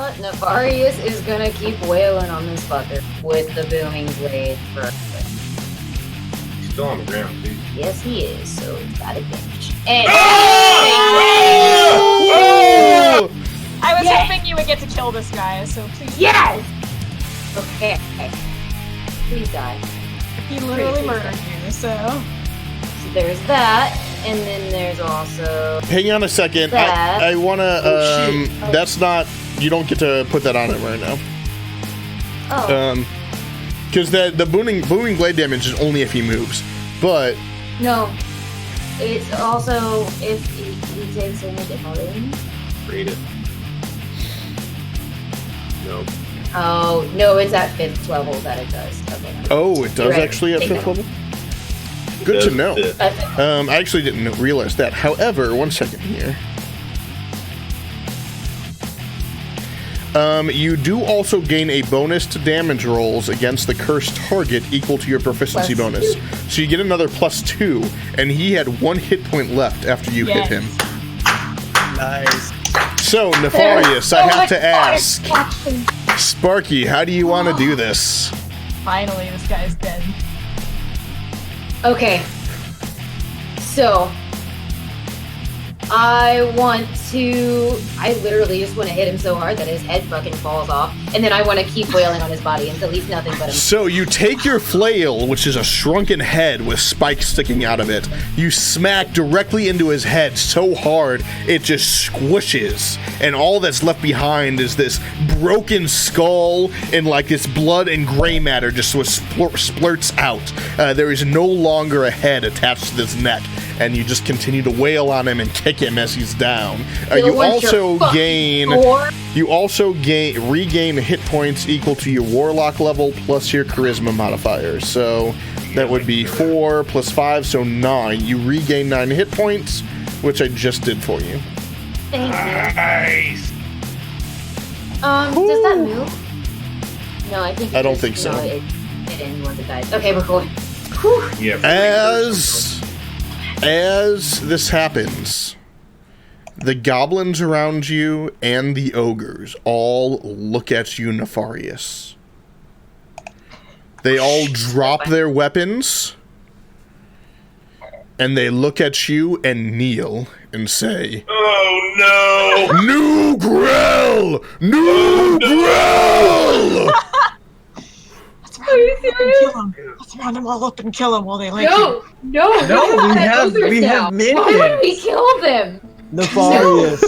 what? Nefarious is gonna keep wailing on this fucker with the booming blade for. He's still on the ground, dude. Yes, he is. So it's got advantage. I was hoping you would get to kill this guy, so please. Yes. Okay. Please die. He literally murdered you, so there's that, and then there's also. Hang on a second. I wanna. That's not. You don't get to put that on it right now. Oh. Because the booming blade damage is only if he moves, but. No. It's also if he takes any damage. Read it. Nope. Oh, no, it's at 5th level that it does. Okay. Oh, it does actually at 5th level? Good to know. I actually didn't realize that. However, 1 second here. You do also gain a bonus to damage rolls against the cursed target equal to your proficiency bonus. So you get another +2, and he had 1 hit point left after you hit him. Nice. So, Nefarious, I have to ask. Sparky, how do you want to do this? finally this guy's dead. Okay. So I literally just want to hit him so hard that his head fucking falls off, and then I want to keep wailing on his body until he's nothing but him. So you take your flail, which is a shrunken head with spikes sticking out of it, you smack directly into his head so hard it just squishes, and all that's left behind is this broken skull and like this blood and gray matter just sort of splurts out. There is no longer a head attached to this neck, and you just continue to wail on him and kick him as he's down. You also regain hit points equal to your warlock level plus your charisma modifier. So that would be 4 plus 5, so 9. You regain 9 hit points, which I just did for you. Thank you. Nice. Does that move? No, I think. I don't think so. It in once it dies. Okay, we're cool. Yeah. As this happens, the goblins around you and the ogres all look at you, Nefarious. They all drop their weapons, and they look at you and kneel and say, "Oh no! New Grell! New Grell!" Are you serious? Let's round them all up and kill them while they like No, we have minions. Why would we kill them? Nefarious.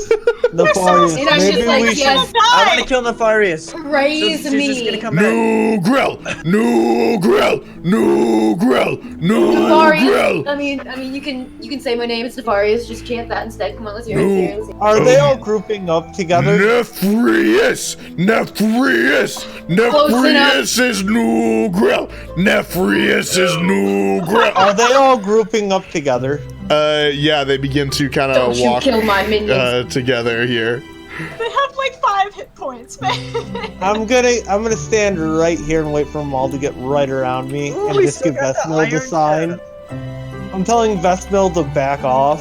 Nefarious. And I'm Maybe just like, we should. yes, I want to kill Nefarious. praise She's me. just gonna come back. New Grell! New Grell! New Grell! New Grell! I mean, you can say my name. It's Nefarious. Just chant that instead. Come on, let's hear it. Are they all grouping up together? Nefarious! Nefarious! Nefarious is New Grell! Nefarious is New Grell! Are they all grouping up together? Yeah, they begin to kind Don't of you walk kill my minions. together here. They have like 5 hit points, man. I'm gonna stand right here and wait for them all to get right around me and just give Vestmil the sign. I'm telling Vestmil to back off.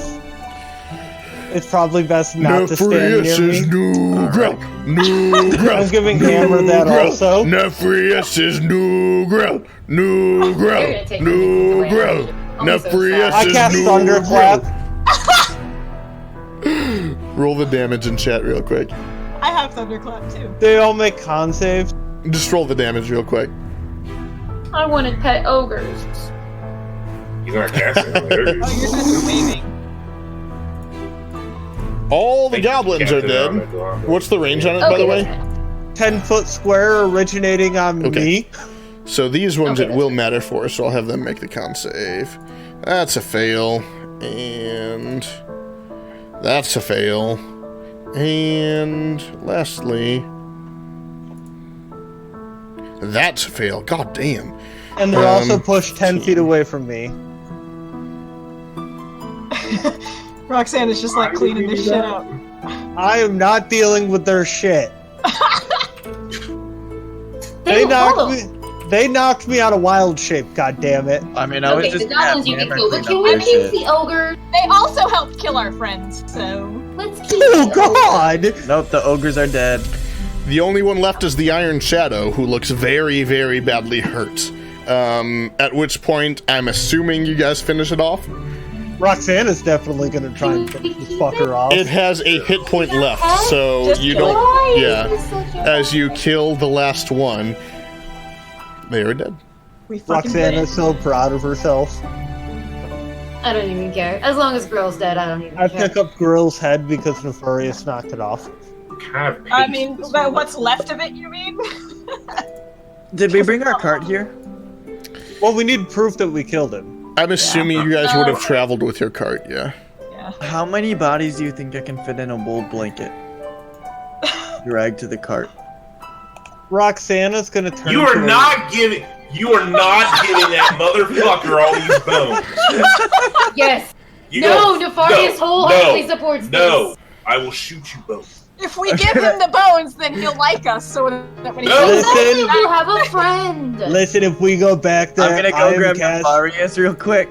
It's probably best not to stand near Nefarious me. is New Grell! New Grell! I'm giving Hammer that also. Nefarious is New Grell! New Grell! New Grell! Nefarious I is cast New Thunderclap. Roll the damage in chat real quick. I have Thunderclap too. They all make con saves. Just roll the damage real quick. I wanted pet ogres. He's not casting. Oh, you're just waving. All the goblins are dead. What's the range on it, by the way? 10-foot square originating on me. So these ones it will matter for, so I'll have them make the con save. That's a fail. And that's a fail. And lastly, that's a fail. God damn. And they're also pushed 10 feet away from me. Roxanne is just like cleaning this shit up. I am not dealing with their shit. They They knocked me out of wild shape, god damn it. I mean, I was Okay, just the goblins you can Hammer kill, but clean can up we their keep shit. the ogre? They also helped kill our friends, so Let's keep Oh the ogre. god! Nope, the ogres are dead. The only one left is the Iron Shadow, who looks very, very badly hurt. At which point, I'm assuming you guys finish it off. Roxanna's definitely gonna try and finish this fucker off. It has a hit point left, so Just you kill don't. it. Yeah, Why is this such a as you bad kill the last one, they are dead. We fucking did Roxanna's it. so proud of herself. I don't even care. As long as Grill's dead, I don't even I care. pick up Grill's head because Nefarious knocked it off. Kind of I paste mean, this but one. what's left of it, you mean? Did we bring our cart here? Well, we need proof that we killed him. I'm assuming you guys would have traveled with your cart, yeah. Yeah. How many bodies do you think I can fit in a wool blanket? Drag to the cart. Roxanna's gonna turn. You are into a- not giving that motherfucker all these bones. Yes. You No, go- Nefarious wholeheartedly supports No, this. I will shoot you both. If we give him the bones, then he'll like us. So that when he No. comes Exactly, back, we'll have a friend. Listen, if we go back there, I'm gonna I go am grab cast- Nefarious real quick.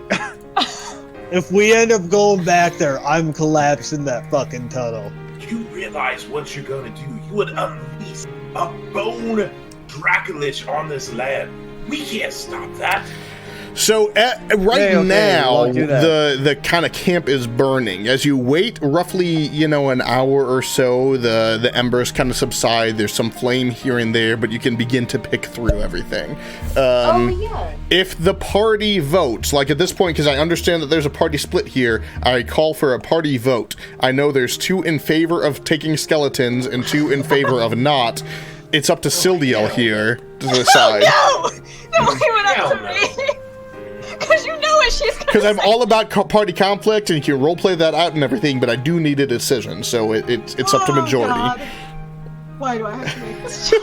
If we end up going back there, I'm collapsing that fucking tunnel. You realize what you're gonna do? You would unleash a bone Draculich on this land. We can't stop that. So right Okay, now, we'll do that. the kind of camp is burning. As you wait roughly, an hour or so, the embers kind of subside. There's some flame here and there, but you can begin to pick through everything. Oh, yeah. If the party votes, like at this point, because I understand that there's a party split here, I call for a party vote. I know there's 2 in favor of taking skeletons and 2 in favor of not. It's up to Sildiel here to decide. no, no, leave it up Hell to no. me. Because you know what she's gonna Because I'm say. all about party conflict, and you can roleplay that out and everything, but I do need a decision, so it's up to Oh, majority. God. Why do I have to make this choice?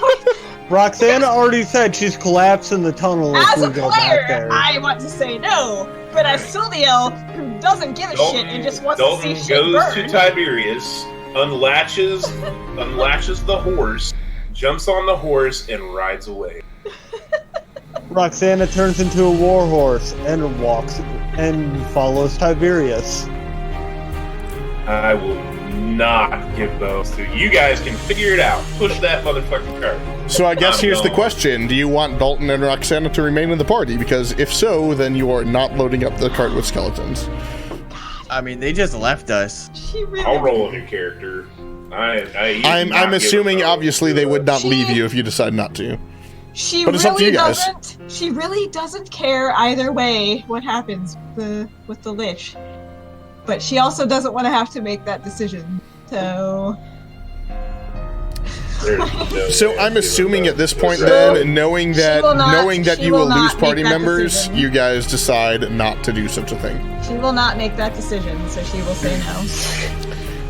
Roxanna already said she's collapsing the tunnel if As we a go back player, there. I want to say no. But as Sildiel, who doesn't give a shit and just wants Dalton to see shit goes to burn. Tiberius, unlatches the horse, jumps on the horse, and rides away. Roxanna turns into a warhorse and walks and follows Tiberius. I will not give those to you. You guys can figure it out. Push that motherfucking cart. So I guess I'm here's the gone. question. Do you want Dalton and Roxana to remain in the party? Because if so, then you are not loading up the cart with skeletons. I mean, they just left us. She really I'll roll a new character. I'm assuming, obviously, they would not leave you if you decide not to. She But it's up to really you guys. doesn't. She really doesn't care either way what happens with the Lich, but she also doesn't want to have to make that decision. So So I'm assuming at this point then, knowing that will not- she you will will lose not party make that members, decision. you guys decide not to do such a thing. she will not make that decision. So she will say no.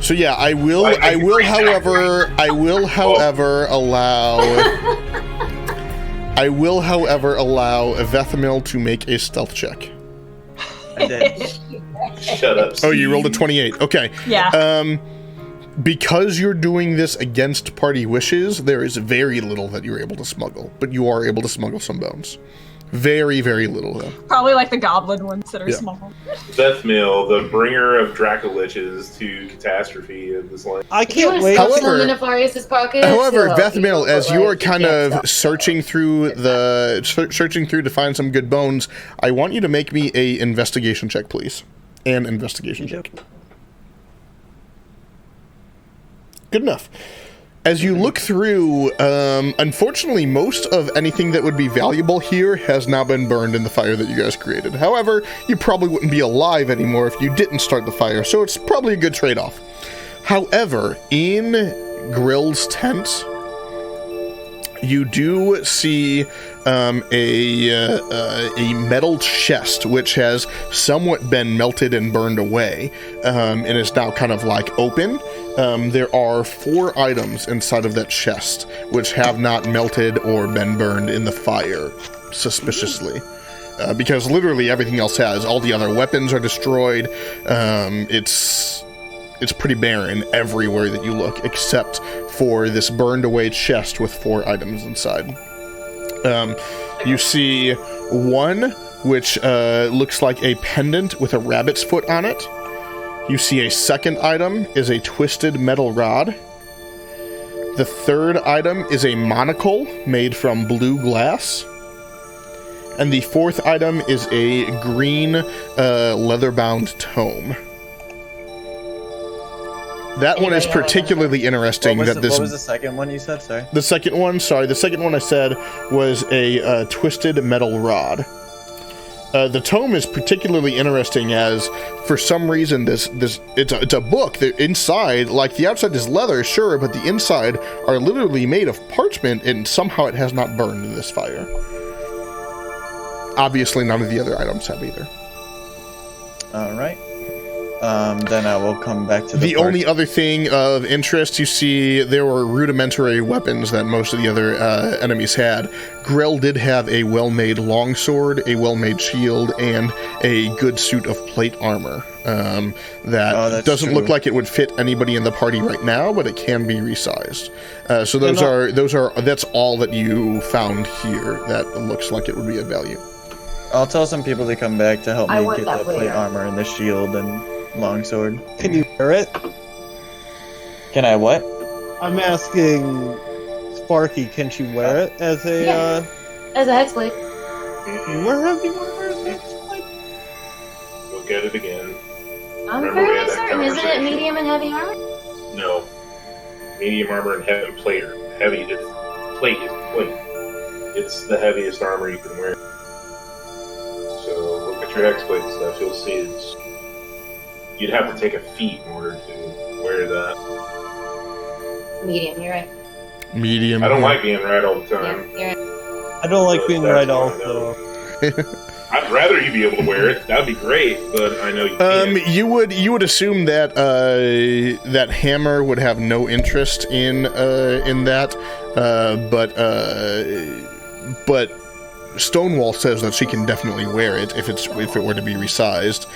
So yeah, I will. Like, I will, I- however, allow. I will, however, allow Vethmil to make a stealth check. I did. Shut up. Oh, you rolled a Steve. 28. Okay. Yeah. Because you're doing this against party wishes, there is very little that you're able to smuggle, but you are able to smuggle some bones. Very, very little though. Probably like the goblin ones that are Yeah. small. Vethmil, the bringer of Dracoliches to catastrophe of this land. I You can't want to wait. stuff However- some in Nefarious' pocket? However, So, Vethmil, as you like, are kind can't of stop. searching through to find some good bones, I want you to make me a investigation check, please. An investigation check. Good enough. As you look through, unfortunately, most of anything that would be valuable here has now been burned in the fire that you guys created. However, you probably wouldn't be alive anymore if you didn't start the fire, so it's probably a good trade-off. However, in Grill's tent, you do see a metal chest which has somewhat been melted and burned away, and is now kind of like open. There are 4 items inside of that chest which have not melted or been burned in the fire, suspiciously. Because literally everything else has. All the other weapons are destroyed. It's pretty barren everywhere that you look, except for this burned away chest with 4 items inside. You see one which looks like a pendant with a rabbit's foot on it. You see a second item is a twisted metal rod. The third item is a monocle made from blue glass. And the fourth item is a green leather-bound tome. That one is particularly interesting. What was the second one you said? Sorry. The second one I said was a twisted metal rod. The tome is particularly interesting as, for some reason, it's a book. The inside, like the outside is leather, sure, but the inside are literally made of parchment, and somehow it has not burned in this fire. Obviously, none of the other items have either. All right. Then I will come back to the only other thing of interest, you see there were rudimentary weapons that most of the other enemies had. Grell did have a well-made longsword, a well-made shield, and a good suit of plate armor. That doesn't look like it would fit anybody in the party right now, but it can be resized. So that's all that you found here that looks like it would be of value. I'll tell some people to come back to help me get the plate later. armor and the shield and longsword. Can you wear it? Can I what? I'm asking Sparky, can she wear it as a, as a hexblade. Where have you worn it as a hexblade? Look at it again. I'm Remember we fairly had that certain. Isn't it conversation? medium and heavy armor? No. Medium armor and heavy plate. Heavy is plate is plate. It's the heaviest armor you can wear. So look at your hexblade stuff. You'll see you'd have to take a feat in order to wear that. Medium, you're right. Medium. I don't like being right all the time. Yeah, you're right. I don't like But being that's right fine, also. I'd rather you be able to wear it. That'd be great, but I know you can't. You would assume that that Hammer would have no interest in that, but Stonewall says that she can definitely wear it if it were to be resized,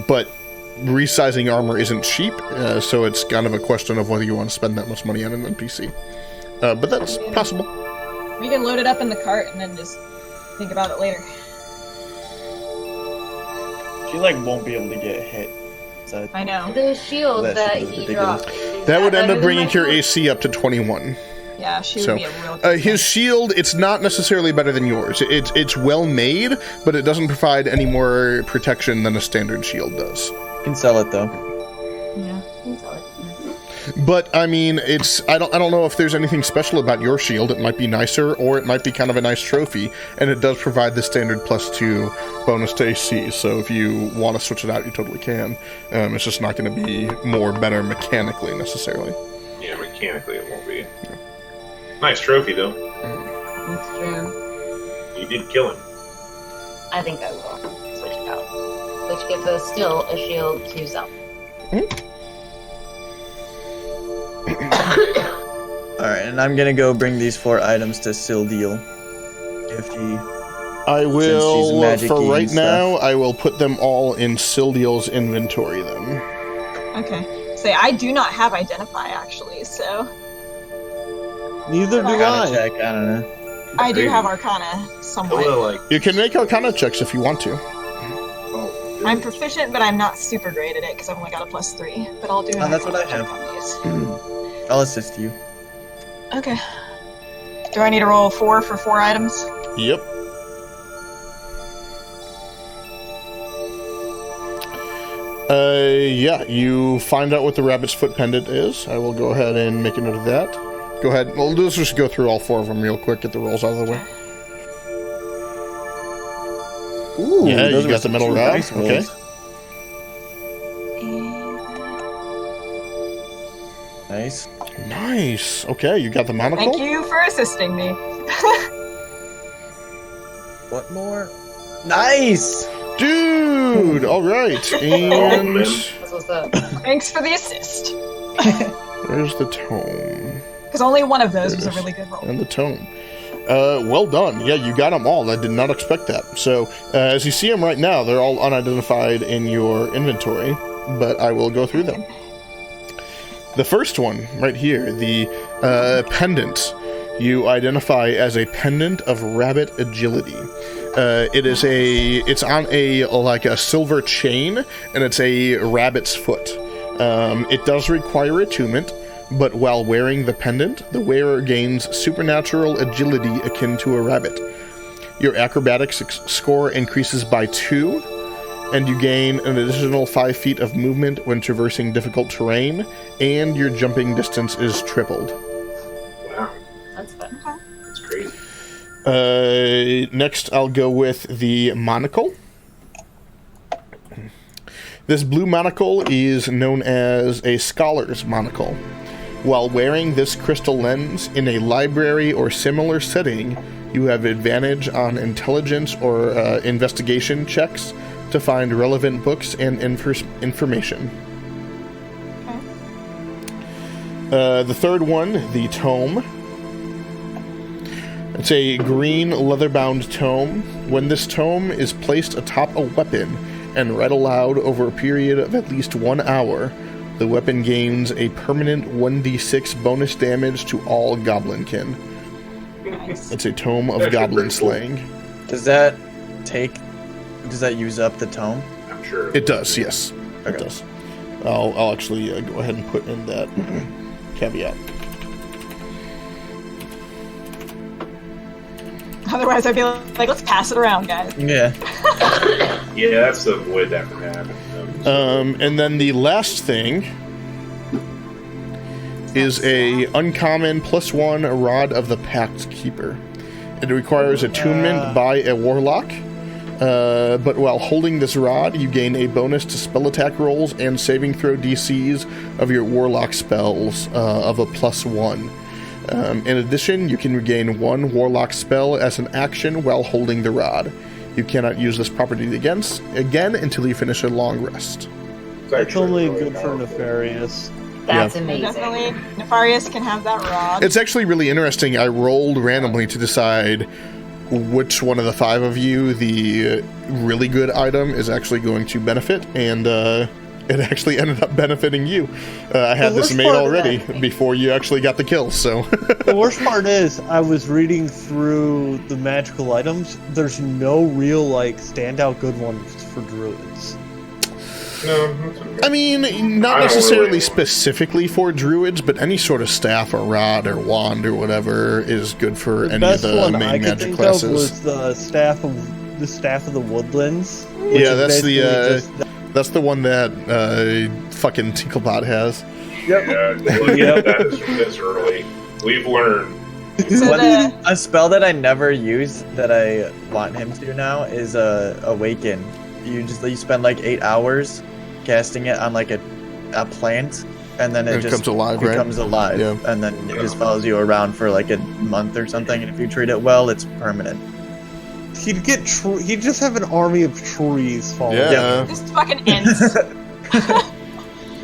but resizing armor isn't cheap, so it's kind of a question of whether you want to spend that much money on an NPC. But that's possible. We can load it up in the cart and then just think about it later. She won't be able to get hit. So I know. The shield That that shield is he ridiculous. dropped. is That would end better up than bringing my your shield? AC up to 21. Yeah, she would So, be a real his shield, it's not necessarily better than yours. It's well made, but it doesn't provide any more protection than a standard shield does. you can sell it though. Yeah. But I mean, I don't know if there's anything special about your shield. It might be nicer, or it might be kind of a nice trophy, and it does provide the standard +2 bonus to AC. So if you want to switch it out, you totally can. It's just not going to be better mechanically necessarily. Yeah, mechanically it won't be. Nice trophy though. That's true. You did kill him. I think I will switch it out. Which gives us still a shield to sell. Alright, and I'm gonna go bring these 4 items to Sildeal. If he... I she's will, magic-y for right stuff. now, I will put them all in Sildeal's inventory then. Okay. Say, I do not have Identify, actually, so... Neither do Arcana I. check, I don't know. I do Crazy. have Arcana somewhat. Hello, You can make Arcana checks if you want to. oh, I'm proficient, but I'm not super great at it, because I've only got a +3. But I'll do an Oh, that's what I Arcana check have. on these. I'll assist you. Okay. Do I need to roll 4 for 4 items? Yep. Yeah, you find out what the rabbit's foot pendant is. I will go ahead and make a note of that. Go ahead. Well, let's just go through all 4 of them real quick, get the rolls out of the way. Ooh, Yeah, those you were got the some middle true round, dice rolls. okay. Nice. Nice. Okay, you got the monocle? Thank you for assisting me. What more? Nice! Dude! Alright. And That's what's up. Thanks for the assist. where's the tome? Because only one of those was a really good roll. And the tome. Well done. Yeah, you got them all. I did not expect that. So, as you see them right now, they're all unidentified in your inventory, but I will go through them. The first one, right here, the pendant, you identify as a pendant of rabbit agility. It's on a silver chain, and it's a rabbit's foot. It does require attunement, but while wearing the pendant, the wearer gains supernatural agility akin to a rabbit. Your acrobatics score increases by 2, and you gain an additional 5 feet of movement when traversing difficult terrain, and your jumping distance is tripled. Wow, That's fun. that's crazy. Next, I'll go with the monocle. This blue monocle is known as a scholar's monocle. While wearing this crystal lens in a library or similar setting, you have advantage on intelligence or investigation checks to find relevant books and information. Okay. The third one, the tome. It's a green leather-bound tome. When this tome is placed atop a weapon and read aloud over a period of at least 1 hour, the weapon gains a permanent 1d6 bonus damage to all goblinkin. Nice. It's a tome of That's goblin pretty cool. slaying. Does that use up the tome? I'm sure It does, yes. It Okay. does. I'll actually go ahead and put in that caveat. Otherwise, I'd be like, let's pass it around, guys. Yeah. Yeah, that's to avoid that from happening. And then the last thing is a uncommon +1 Rod of the Pact Keeper. It requires attunement by a warlock, but while holding this rod, you gain a bonus to spell attack rolls and saving throw DCs of your warlock spells of a +1. In addition, you can regain 1 warlock spell as an action while holding the rod. You cannot use this property again until you finish a long rest. It's only good for Nefarious. That's Yeah. amazing. Definitely, Nefarious can have that rod. It's actually really interesting. I rolled randomly to decide which one of the 5 of you the really good item is actually going to benefit, and it actually ended up benefiting you. I had The this worst made part of already that- before you actually got the kill, so... The worst part is, I was reading through the magical items. There's no real, standout good ones for druids. No, that's okay. I mean, I not don't necessarily really- specifically for druids, but any sort of staff or rod or wand or whatever is good for The any of best the one main I could magic think classes. of was the staff of the woodlands. which Yeah, is that's the, basically just That's the one that fucking Tinklebot has. Yeah, Yep. that's early. We've learned. So the, A spell that I never use that I want him to now is Awaken. You spend 8 hours casting it on a plant, and then it It just comes alive, right? becomes alive, Yeah. and then it just follows you around for a month or something. And if you treat it well, it's permanent. he'd just have an army of trees following. Yeah. just fucking ends.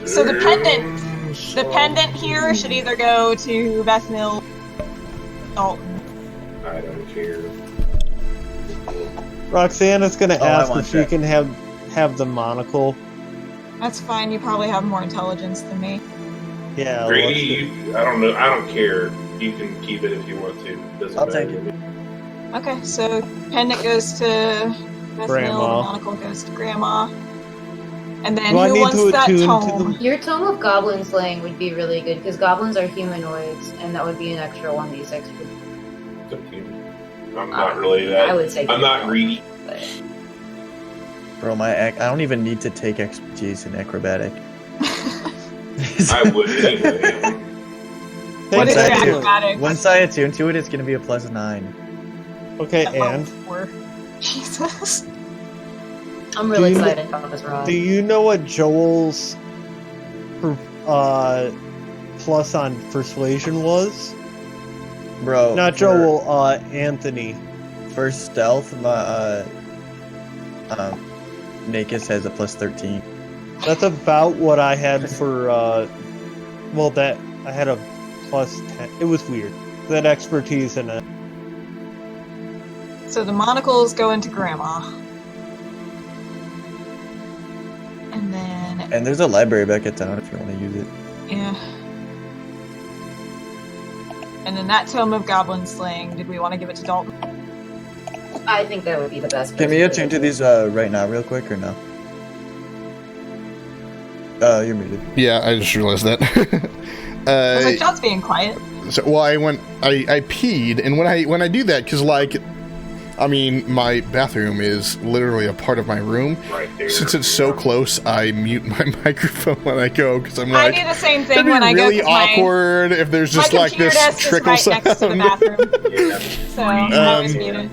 So the pendant here should either go to Bethmil, Dalton. I don't care. Roxana's gonna Oh, I ask want if she that. can have the monocle. That's fine. You probably have more intelligence than me. Yeah. Grady, I don't know. I don't care. You can keep it if you want to. Doesn't I'll matter take to me. Okay, so pendant goes to Bethmil, Grandma. monocle goes to Grandma. And then Do I who need wants to that attune to tome? the- Your Tome of Goblin Slaying would be really good, because goblins are humanoids, and that would be an extra 1d6. It's up to you. I'm not really that. I would say I'm not greedy. but- Bro, I don't even need to take expertise in acrobatic. I would anyway. What is Once I your do- acrobatics? Once I attune to it, it's gonna be a +9. Okay, At level and 4. Jesus. I'm really Do you- excited about this rod. do you know what Joel's plus on persuasion was? Bro, Not Joel, Anthony. For stealth, my Nakis has a +13. That's about what I had for that I had a +10. It was weird. That expertise in it. So the monocles go into Grandma. And then, And there's a library back at town if you want to use it. yeah. And then that Tome of Goblin Slaying, did we want to give it to Dalton? I think that would be the best. Can we person attune do to it. these right now, real quick, or no? You're muted. Yeah, I just realized that. I was like, John's being quiet. So, well, I peed, and when I do that, because like, I mean, my bathroom is literally a part of my room. Right there. Since it's so close, I mute my microphone when I go, because I'm I like, do the same thing it'd be when I go. really awkward if there's just my like computer this desk trickle is right sound. next to the bathroom. Yeah. So I always mute it.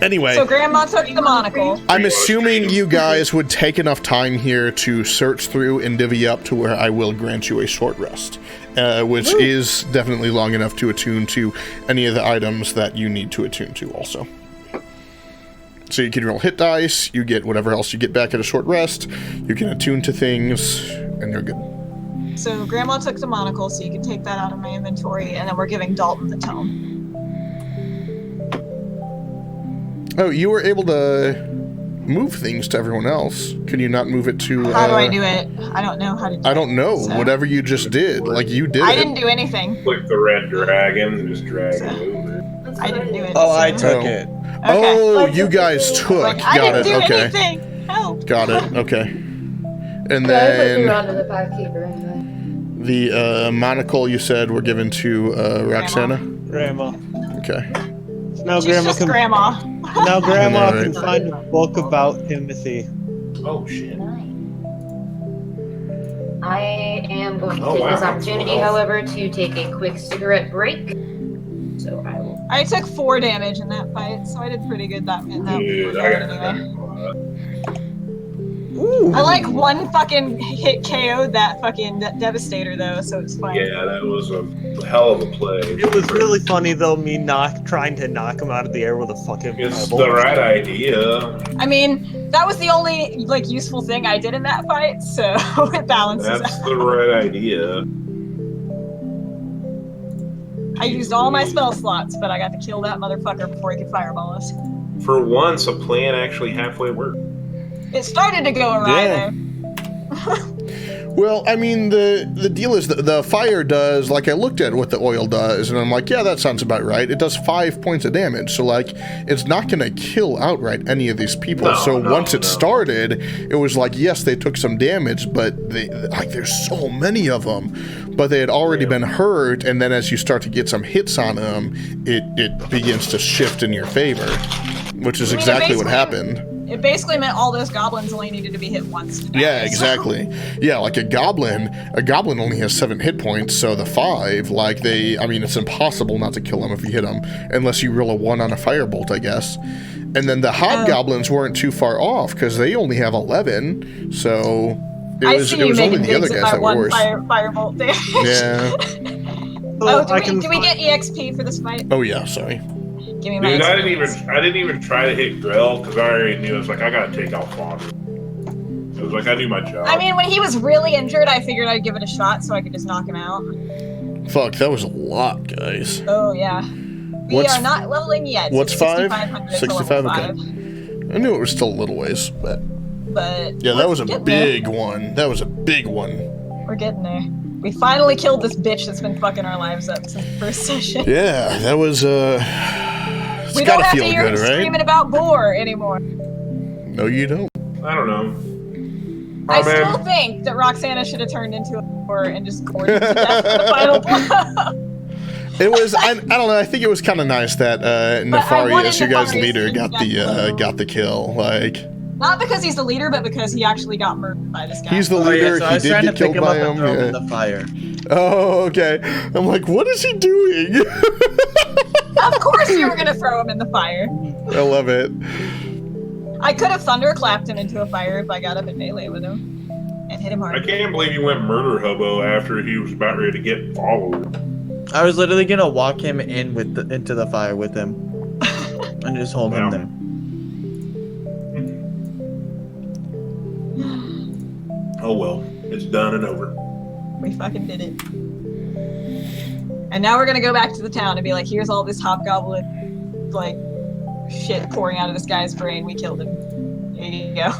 Anyway, So Grandma took the monocle. I'm assuming you guys would take enough time here to search through and divvy up to where I will grant you a short rest, which is definitely long enough to attune to any of the items that you need to attune to also. So you can roll hit dice, you get whatever else you get back at a short rest, you can attune to things, and you're good. So Grandma took the monocle, so you can take that out of my inventory, and then we're giving Dalton the tome. Oh, you were able to move things to everyone else. Can you not move it to... How do I do it? I don't know how to do it. I don't know. So. Whatever you just did. Like, you did I didn't do anything. Click the red dragon and just drag So. it over. I didn't do it. Oh, so. I took it. Okay. Oh, you guys took. Like, I Got didn't it. do Okay. anything. Help. Got it. Okay. And But I put you then onto the pathkeeper anyway. the monocle you said were given to Roxana. Grandma. Okay. Now She's Grandma just can. Grandma. Now Grandma Right. can find a book about Timothy. Oh shit. I am going to Oh, take wow. this opportunity, Wow. however, to take a quick cigarette break. So I will. I took 4 damage in that fight, so I did pretty good in that Dude, regard I got anyway. Ooh. I like one fucking hit KO'd that fucking Devastator though, so it's fine. Yeah, that was a hell of a play. It was really funny though, me trying to knock him out of the air with a fucking It's pebble. the right idea. I mean, that was the only like useful thing I did in that fight, so it balances That's out. the right idea. I used all my spell slots, but I got to kill that motherfucker before he could fireball us. For once, a plan actually halfway worked. It started to go awry Yeah. though. Well, I mean, the deal is the fire does, like, I looked at what the oil does, and I'm like, yeah, that sounds about right. It does 5 points of damage, so, like, it's not going to kill outright any of these people. So once it started, it was like, yes, they took some damage, but there's so many of them. But they had already been hurt, and then as you start to get some hits on them, it begins to shift in your favor, which is I mean, exactly what happened. It basically meant all those goblins only needed to be hit once to die. Yeah, so- exactly. Yeah, like a goblin only has 7 hit points, so the 5, like I mean, it's impossible not to kill them if you hit them, unless you roll a 1 on a firebolt, I guess. And then the hobgoblins weren't too far off, because they only have 11, so I it see you was only making the other digs guys at that my were one worse. firebolt damage. Yeah. Oh, I can do we get EXP for this fight? Oh, yeah, sorry. Give me my Dude, experience. I didn't even try to hit Grell because I already knew. I was like, I gotta take out Fodder. It was like I knew my job. I mean, when he was really injured, I figured I'd give it a shot so I could just knock him out. Fuck, that was a lot, guys. Oh, yeah. We What's- are not leveling yet. What's 5? 6,500 to 65, level okay. 5. I knew it was still a little ways, but But yeah, that was a getting big one. That was a big one. there. We're getting there. We finally killed this bitch that's been fucking our lives up since the first session. Yeah, that was it's We don't gotta have to feel hear good, him right? screaming about boar anymore. No, you don't. I don't know. I Oh, man. still think that Roxana should have turned into a boar and just gored him to death for the final blow. It was. I don't know. I think it was kind of nice that wanted Nefarious, your guys' Nefarious leader, to got get the- got the kill. Like, Not because he's the leader, but because he actually got murdered by this guy. he's the Oh, leader. yeah, so I He was did trying to get pick killed him by up and him. throw him Yeah. in the fire. Oh, okay. I'm like, what is he doing? Of course you were gonna throw him in the fire. I love it. I could have thunderclapped him into a fire if I got up in melee with him and hit him I hard. can't believe you went murder hobo after he was about ready to get followed. I was literally gonna walk him in into the fire with him, and just hold him Wow. there. Oh well, it's done and over. We fucking did it. And now we're gonna go back to the town and be like, here's all this hobgoblin, like, shit pouring out of this guy's brain. We killed him. Here you go.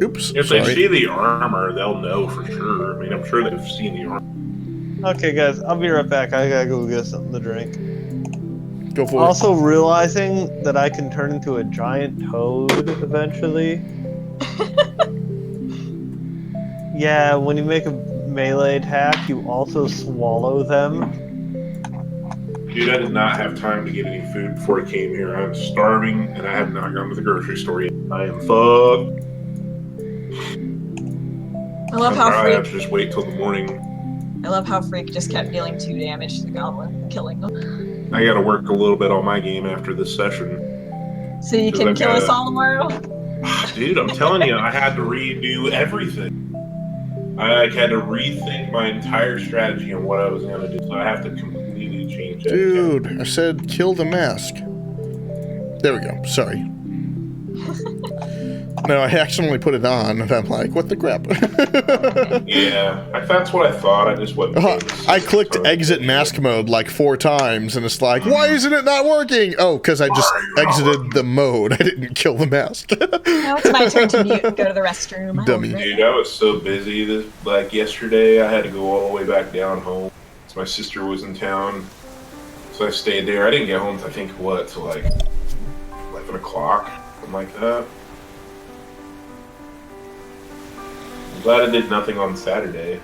Oops. If Sorry. they see the armor, they'll know for sure. I mean, I'm sure they've seen the armor. Okay, guys, I'll be right back. I gotta go get something to drink. Go for Also realizing that I can turn into a giant toad eventually. Yeah, when you make a melee attack, you also swallow them. Dude, I did not have time to get any food before I came here. I'm starving, and I have not gone to the grocery store yet. I am fucked. I love how I have Freak. to just wait till the morning. I love how Freak just kept dealing 2 damage to the goblin, killing them. I gotta work a little bit on my game after this session. So you can kill us all tomorrow? Dude, I'm telling you, I had to redo everything. I had to rethink my entire strategy on what I was gonna do. So I have to completely change it. Dude, I said kill the mask. There we go. Sorry. No, I accidentally put it on, and I'm like, what the crap? Yeah, that's what I thought. I just wasn't. I clicked exit mask mode like 4 times, and it's like, why isn't it not working? Oh, because I just exited the mode. I didn't kill the mask. Now it's my turn to mute and go to the restroom. Dummy. Dude, I was so busy. Like yesterday, I had to go all the way back down home. So my sister was in town, so I stayed there. I didn't get home, I think, till like 11 o'clock, something like that. I'm glad I did nothing on Saturday.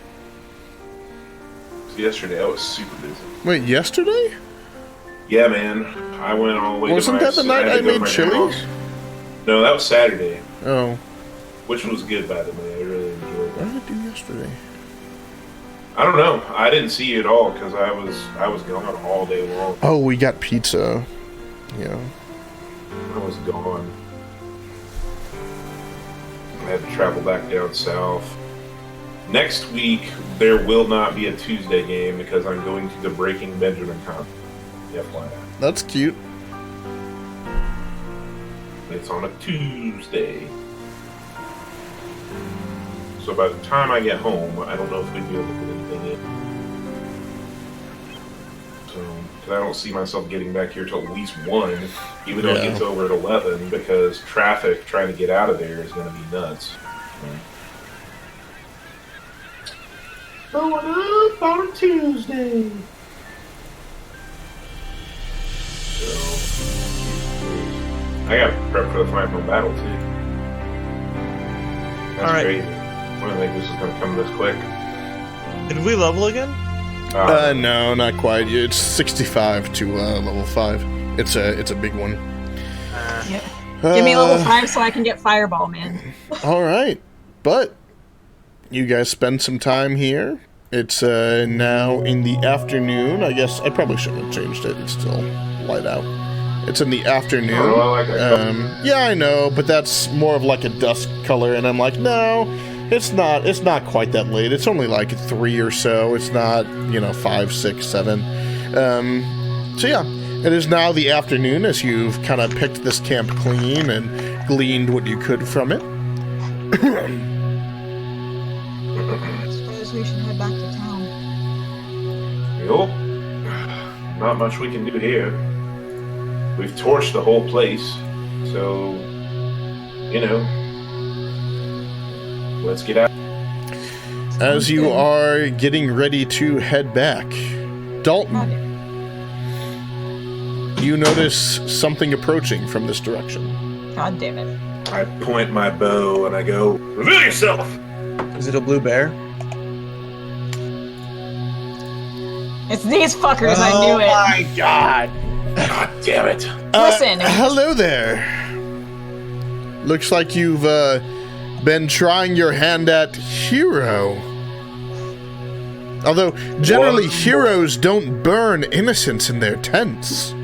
So yesterday, I was super busy. Wait, yesterday? Yeah, man. I went all the way Wasn't to my... that the night I made chili? No, that was Saturday. Oh. Which was good, by the way. I really enjoyed What that. did I do yesterday? I don't know. I didn't see you at all because I was gone all day long. Oh, we got pizza. Yeah. I was gone. I had to travel back down south. Next week, there will not be a Tuesday game because I'm going to the Breaking Benjamin con. FYI. That's cute. It's on a Tuesday. So by the time I get home, I don't know if we'd be able to put anything in. So, because I don't see myself getting back here till at least 1, even though it gets over at 11, because traffic trying to get out of there is going to be nuts. Going up on Tuesday. So, I got prepped for the final battle too. That's crazy. I didn't think this was going to come this quick. Did we level again? No, not quite. It's 65 to level 5. It's a big one. Yep. Give me level 5 so I can get Fireball, man. All right, but you guys spend some time here. It's now in the afternoon. I guess I probably shouldn't have changed it. It's still light out. It's in the afternoon. Oh, I like that color. Yeah, I know, but that's more of like a dusk color, and I'm like, no, it's not. It's not quite that late. It's only like 3 or so. It's not, 5, 6, 7. So yeah, it is now the afternoon as you've kind of picked this camp clean and gleaned what you could from it. I suppose we should head back to town. Yup. Not much we can do here. We've torched the whole place, so, let's get out. As you are getting ready to head back, Dalton, you notice something approaching from this direction. God damn it. I point my bow and I go, reveal yourself! Is it a blue bear? It's these fuckers, I knew it. Oh my god! God damn it. Listen. Hello there. Looks like you've been trying your hand at hero. Although, generally, heroes don't burn innocents in their tents.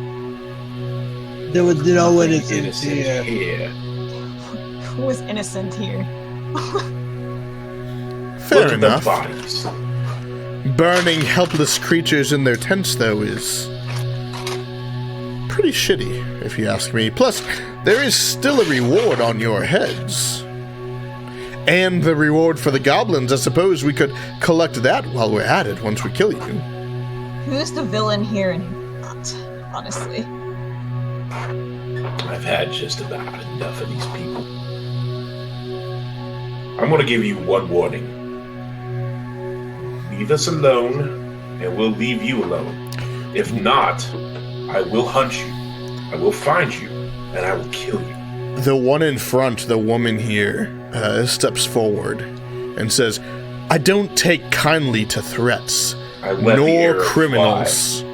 There was no innocence here. Who was innocent here? Fair Look enough. at the bodies. Burning helpless creatures in their tents, though, is pretty shitty, if you ask me. Plus, there is still a reward on your heads. And the reward for the goblins, I suppose we could collect that while we're at it once we kill you. Who's the villain here and who's not, honestly? I've had just about enough of these people. I'm going to give you one warning. Leave us alone, and we'll leave you alone. If not, I will hunt you. I will find you, and I will kill you. The one in front, the woman here, steps forward and says, I don't take kindly to threats, I let the nor arrow criminals.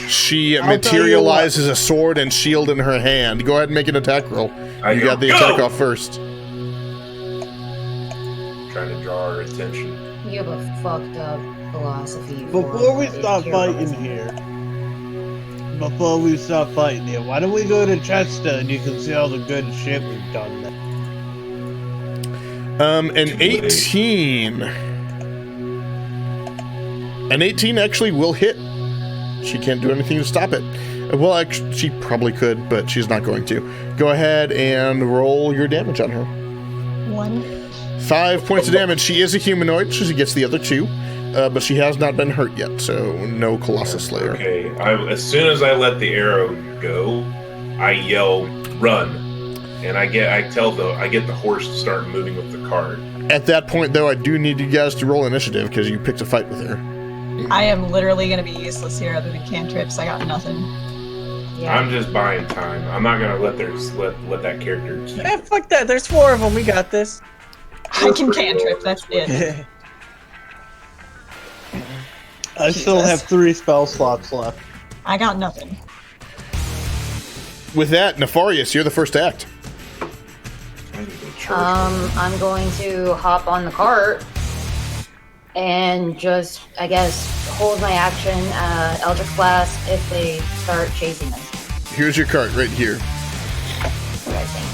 She I'll tell you materializes a sword and shield in her hand. Go ahead and make an attack roll. You got the attack off first. Trying to draw our attention. You have a fucked up philosophy. Before we for stop heroism. fighting here, why don't we go to Chester and you can see all the good shit we've done there. An 18. An 18 actually will hit. She can't do anything to stop it. Well, actually, she probably could, but she's not going to. Go ahead and roll your damage on her. 1. 5 points of damage. She is a humanoid, so she gets the other 2. But she has not been hurt yet, so no Colossus Slayer. Okay, as soon as I let the arrow go, I yell, "Run!" And I get the horse to start moving with the cart. At that point, though, I do need you guys to roll initiative because you picked a fight with her. I am literally gonna be useless here other than cantrips. I got nothing. Yeah. I'm just buying time. I'm not gonna let that character keep. Eh, fuck that. There's 4 of them. We got this. I can cantrip, that's it. I still have 3 spell slots left. I got nothing. With that, Nefarious, you're the first to act. I'm going to hop on the cart and just, I guess, hold my action, Eldritch Blast if they start chasing us. Here's your cart right here. Okay, thank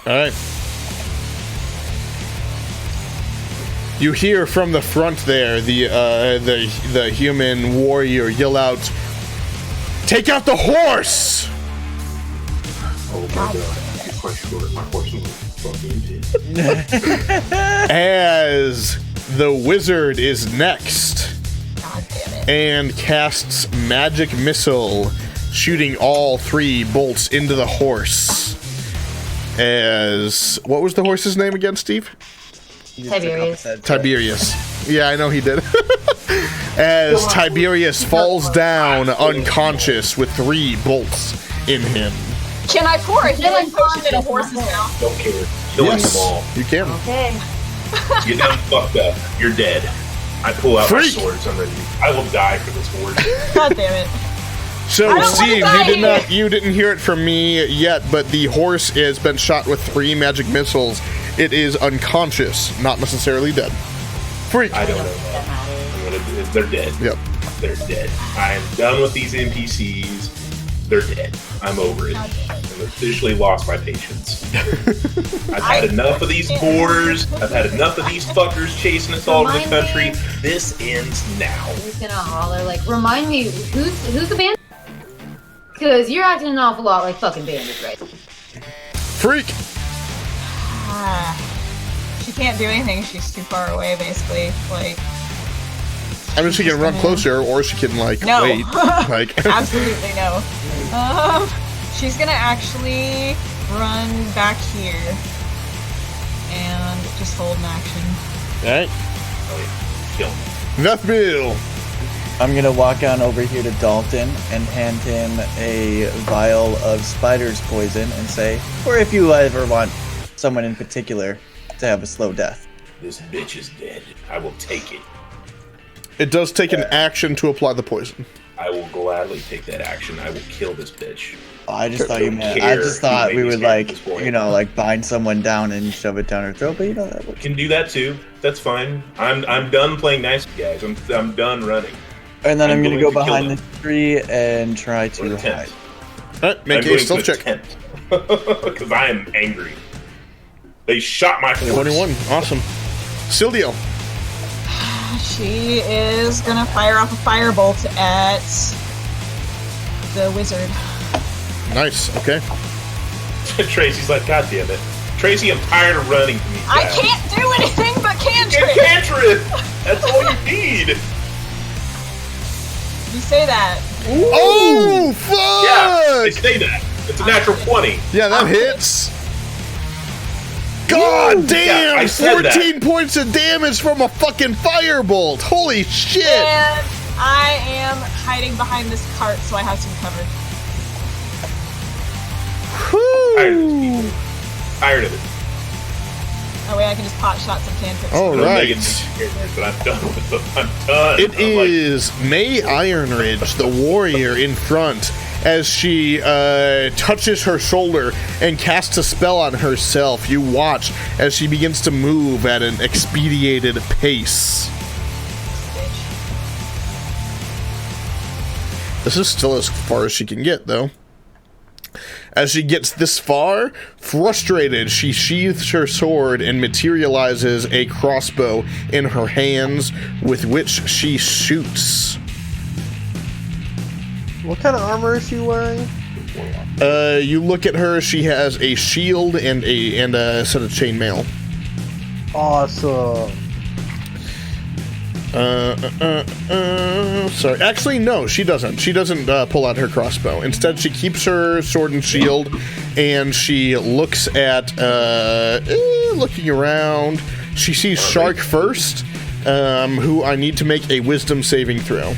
you. All right. You hear from the front there the human warrior yell out, "Take out the horse!" Oh my god, I'm quite sure my horse will fucking dead. As the wizard is next God damn it. and casts magic missile, shooting all 3 bolts into the horse. As what was the horse's name again, Steve? Tiberius. Tiberius. Yeah, I know he did. As Tiberius falls down unconscious with 3 bolts in him. Can I pour a healing potion in a horse's mouth? Don't care. Killing them all. You can. Okay. Get down fucked up. You're dead. I pull out Freak. my swords. I'm ready. I will die for this horse. God damn it. So, I don't Steve, wanna die you didn't hear it from me yet, but the horse has been shot with 3 magic missiles. It is unconscious, not necessarily dead. Freak. I don't know. That matters. They're dead. Yep. They're dead. I am done with these NPCs. They're dead. I'm over it. I've officially lost my patience. I've had enough of these boars. I've had enough of these fuckers chasing us all over the country. This ends now. Who's gonna holler like, remind me, who's the band? Because you're acting an awful lot like fucking bandits, right? Freak. She can't do anything. She's too far away, basically. Like, I mean, she can run closer, or she can, like, no. wait. Like, Absolutely no. She's gonna actually run back here and just hold an action. alright. Oh, yeah. Kill me. Vethmil. I'm gonna walk on over here to Dalton and hand him a vial of spider's poison and say, or if you ever want someone in particular to have a slow death. This bitch is dead. I will take it. It does take an action to apply the poison. I will gladly take that action. I will kill this bitch. Oh, I just thought you Don't meant. care I just thought who we made me would scared at like, this point. you know, like bind someone down and shove it down her throat. But you know that would. Can do that too. That's fine. I'm done playing nice with you guys. I'm done running. And then I'm gonna going go to kill behind them. the tree and try For to the hide. tent. Alright, make I'm a going stealth to the check. tent. Because I am angry. They shot my horse. 21. Awesome. Sildio. She is gonna fire off a firebolt at the wizard. Nice. Okay. Tracy's like, God damn it. Tracy, I'm tired of running from these I guys. can't do anything but You cantrip! cantrip! That's all you need! You say that. Oh, fuck! Yeah, they say that. It's a natural 20. Yeah, that hits. God damn! I said 14 points of damage from a fucking firebolt. Holy shit! And I am hiding behind this cart so I have some cover. Tired of these Whew. people. Tired of it. That way I can just pot shot some cantrips. All right. But I'm done with them. I'm done. It is May Ironridge, the warrior, in front as she touches her shoulder and casts a spell on herself. You watch as she begins to move at an expedited pace. This is still as far as she can get, though. As she gets this far, frustrated, she sheathes her sword and materializes a crossbow in her hands with which she shoots. What kind of armor is she wearing? You look at her, she has a shield and a set of chainmail. Awesome. Sorry. Actually, no, she doesn't. She doesn't pull out her crossbow. Instead, she keeps her sword and shield, and she looks at, looking around. She sees Shark first, who I need to make a wisdom saving throw.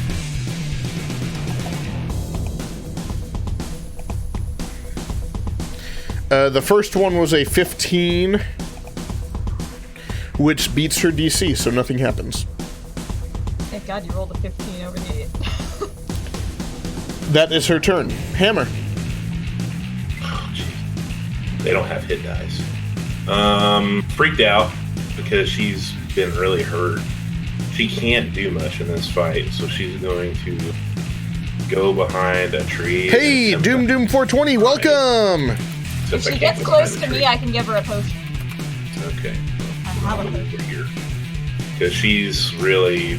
The first one was a 15, which beats her DC, so nothing happens. Thank God you rolled a 15 over the 8. That is her turn. Hammer. Oh, geez. They don't have hit dice. Freaked out because she's been really hurt. She can't do much in this fight, so she's going to go behind a tree. Hey, Doom 420, welcome! If she gets close to me, I can give her a potion. Okay. I have a potion. Because she's really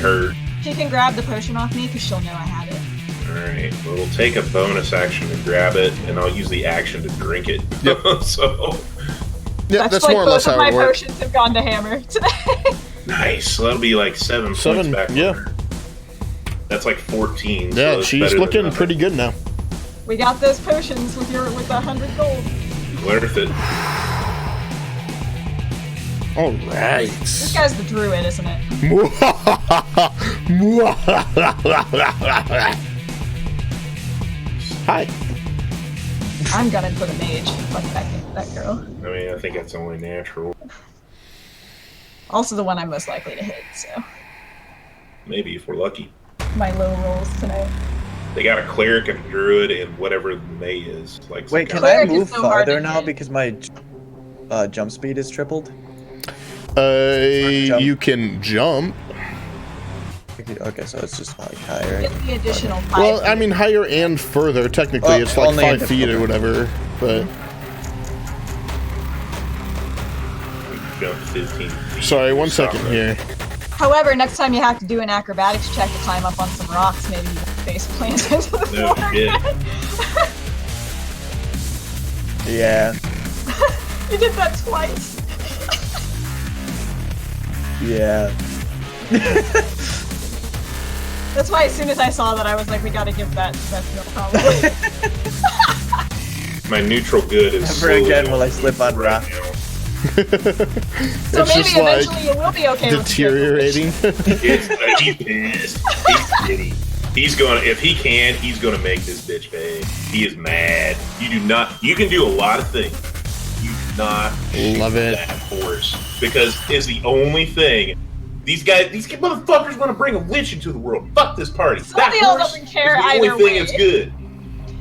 hurt. She can grab the potion off me because she'll know I have it. Alright, well, we'll take a bonus action to grab it, and I'll use the action to drink it. Yep. So, Yeah, that's like more or less both of how my it works. potions have gone to Hammer today. nice. So that'll be like 7 points back. Yeah. On her. That's like 14. so Yeah, that's she's better than looking nothing. pretty good now. We got those potions with 100 gold. Worth it. All right. This guy's the druid, isn't it? Hi. I'm gonna put a mage. Fuck that girl. I mean, I think that's only natural. Also the one I'm most likely to hit, so. Maybe if we're lucky. My low rolls tonight. They got a cleric and a druid and whatever May is. Like Wait, can some I Cleric is move so hard farther to now hit. because my jump speed is tripled? You can jump. Okay, so it's just like higher. Get the additional 5. Well, I mean, higher and further. Technically, Oh, it's like only 5 into feet or further. whatever. But jump 15 feet. sorry, one Stop second it. here. However, next time you have to do an acrobatics check to climb up on some rocks, maybe you face plant into the No, floor. you did. Yeah, You did that twice. yeah. That's why as soon as I saw that, I was like, we gotta give that no probably. My neutral good is Never slowly again will I slip on right rock. now. So It's maybe just like eventually you will be okay with deteriorating. He's pissed. He's giddy. He's going. If he can, he's going to make this bitch pay. He is mad. You do not. You can do a lot of things. You do not shoot Love it. that horse because it's the only thing. These motherfuckers want to bring a witch into the world. Fuck this party. That Sylvia horse doesn't care is the only either thing way. that's good.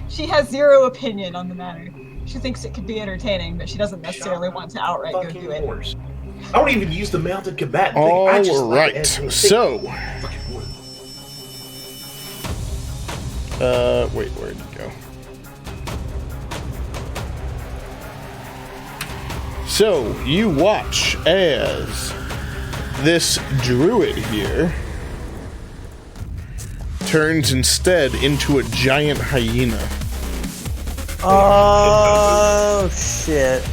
She has zero opinion on the matter. She thinks it could be entertaining, but she doesn't necessarily want to outright go Fucking do it. horse. I don't even use the mounted combatant thing. I All just like right. it as a So, fucking horse. wait, where'd it go? So, you watch as this druid here turns instead into a giant hyena. Oh, shit.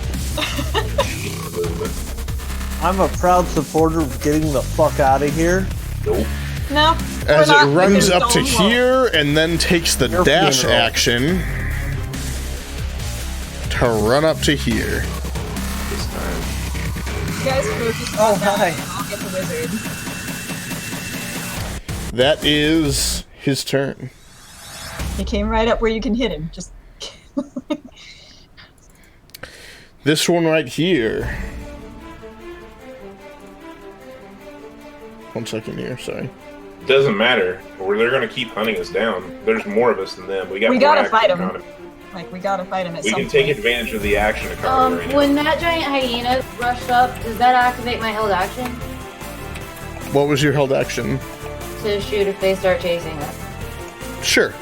I'm a proud supporter of getting the fuck out of here. Nope. No. As we're it not runs within up to stone wall. here and then takes the Your dash funeral. action to run up to here. This time. You guys focus Oh, on that, hi. and I'll get the wizard. That is his turn. He came right up where you can hit him. Just This one right here 1 second here. Sorry. Doesn't matter. They're going to keep hunting us down. There's more of us than them. We We more gotta action fight 'em. economy. Like, we gotta fight him at We some can take point. advantage of the action economy right now. When that giant hyena rushed up, does that activate my held action What was your held action? to shoot if they start chasing us? Sure.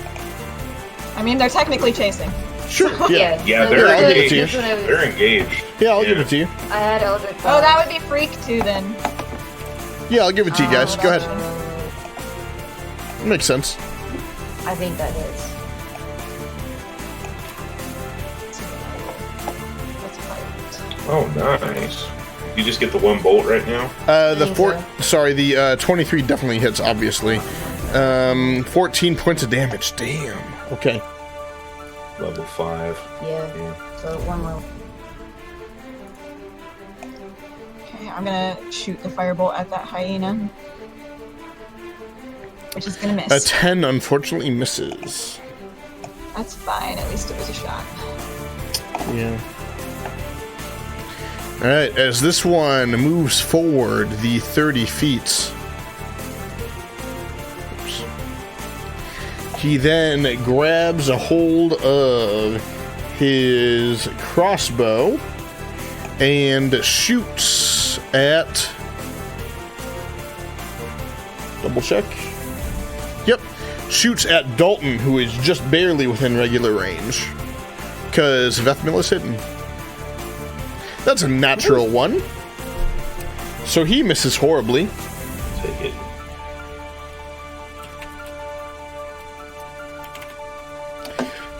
I mean, they're technically chasing. Sure. Yeah. Yeah, so they're I'll give it to you. engaged. that's what I was- They're engaged. Yeah, I'll give it to you. I had Eldritch Oh, Blast. that would be Freak too then. Yeah, I'll give it to you guys. Go ahead. Makes sense. I think that is. Let's fight. Oh, nice. You just get the one bolt right now? The think four. so. Sorry, the 23 definitely hits. Obviously, 14 points of damage. Damn. Okay. Level 5. Yeah. Yeah. So one more. Okay, I'm gonna shoot the firebolt at that hyena. Which is gonna miss. A 10 unfortunately misses. That's fine, at least it was a shot. Yeah. Alright, as this one moves forward the 30 feet, oops, he then grabs a hold of his crossbow and shoots at. Double check. Yep. Shoots at Dalton, who is just barely within regular range. Because Vethmil is hidden. That's a natural one. So he misses horribly. Take it.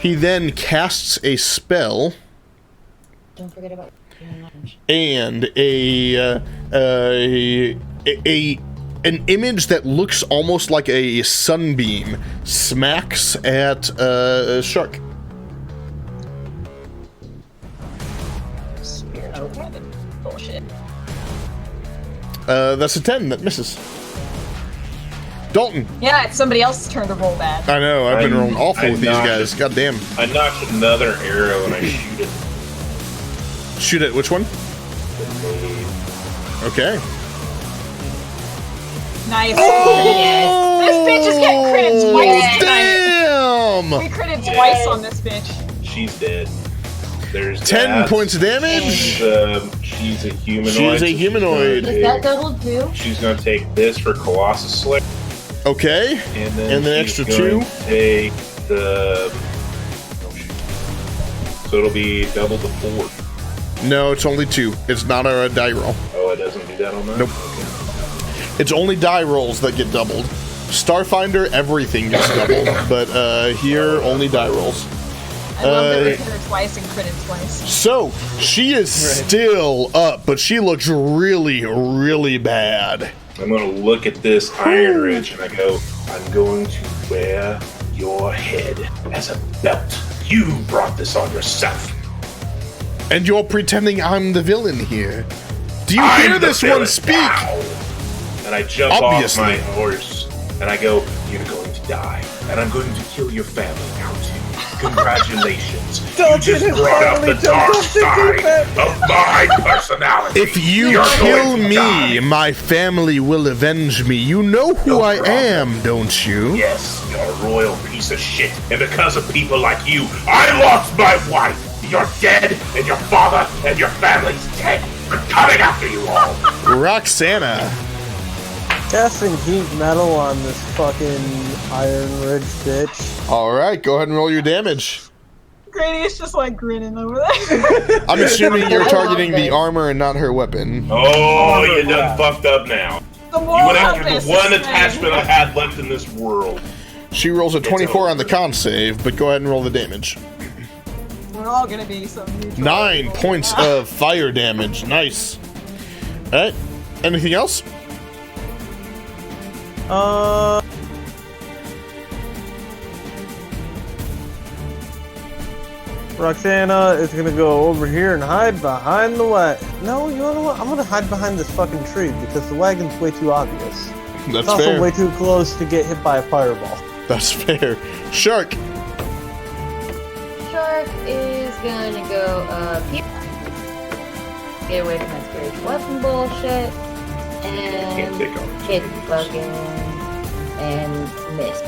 He then casts a spell Don't forget about lunch. and an image that looks almost like a sunbeam smacks at a shark. Spiritual weapon. Bullshit. That's a 10 that misses. Dalton. Yeah, it's somebody else's turn to roll bad. I know, I've been rolling awful I with these knocked guys. it. God damn. I notch another arrow and I shoot it. Shoot at which one? Okay. Nice. Oh, This bitch is getting critted twice tonight. damn! We critted twice on this bitch. She's dead. There's 10 that. points of damage. She's a humanoid. She's a humanoid. Is that doubled too? She's going to take this for Colossus Slayer. Okay. And then And the she's extra going 2? to take the. Oh, shoot. So it'll be double the 4. No, it's only 2. It's not a die roll. Oh, it doesn't do that on that? Nope. Okay. It's only die rolls that get doubled. Starfinder, everything gets doubled, but here only die rolls. I love that we critted twice and critted twice. So she is still up, but she looks really, really bad. I'm going to look at this Iron Ridge and I go, I'm going to wear your head as a belt. You brought this on yourself. And you're pretending I'm the villain here. Do you I'm hear the this one villain speak? now. And I jump Obviously. off my horse and I go, you're going to die. And I'm going to kill your family now too. Congratulations. You just brought up the dark side of my personality. If you You're kill going to me, die. my family will avenge me. You know who No I problem. am, don't you? Yes, you're a royal piece of shit. And because of people like you, I lost my wife. You're dead, and your father and your family's dead. I'm coming after you all. Roxana. Casting heat metal on this fucking Iron Ridge bitch. All right, go ahead and roll your damage. Grady is just like grinning over there. I'm assuming you're I love targeting the this. armor and not her weapon. Oh, you done fucked up now. The You moral went after compass the one is attachment I saying- had left in this world. She rolls a 24 on the over. con save, but go ahead and roll the damage. We're all gonna be some neutral 9 people. points of fire damage. Nice. All right. Anything else? Roxana is gonna go over here and hide behind the wagon. No, you know what? I'm gonna hide behind this fucking tree because the wagon's way too obvious. That's It's also fair. way too close to get hit by a fireball. That's fair. Shark. Shark is gonna go here. Get away from that spiritual weapon bullshit. Can't And take on hit fucking and miss.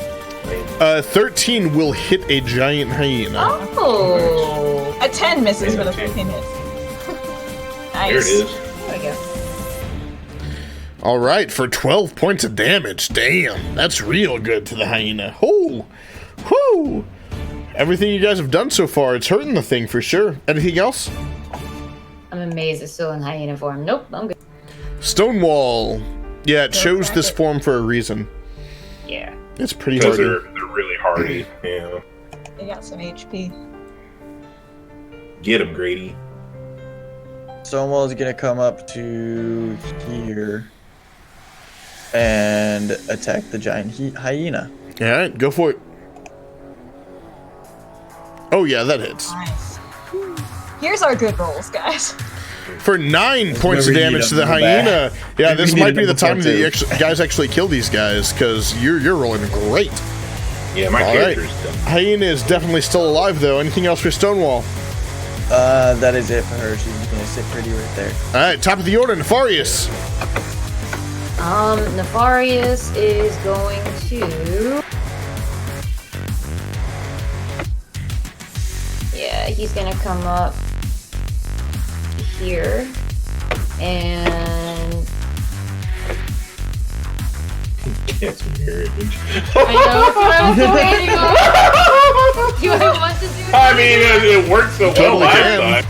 13 will hit a giant hyena. Oh! A 10 misses, but a 15 hits. Nice. There it is. There we go. All right, for 12 points of damage. Damn, that's real good to the hyena. Whoo! Whoo! Everything you guys have done so far, it's hurting the thing for sure. Anything else? I'm amazed it's still in hyena form. Nope, I'm good. Stonewall. Yeah, it chose this form for a reason. Yeah. It's pretty Because hard. they're really hardy. Yeah. They got some HP. Get him, Grady. Stonewall's gonna come up to here and attack the giant hyena. All right, go for it. Oh yeah, that hits. Nice. Here's our good rolls, guys. For 9 points of Never need damage to the them hyena. Yeah, Never this need might be them the time that before, you guys actually kill these guys, because you're rolling great. Yeah, my All right. character's done. Hyena is definitely still alive, though. Anything else for Stonewall? That is it for her. She's gonna sit pretty right there. All right, top of the order, Nefarious. Nefarious is going to... Yeah, he's gonna come up here and That's mirror image. I know that's what I was waiting on. Do I want to do it? I mean, it worked so well Totally last can. time.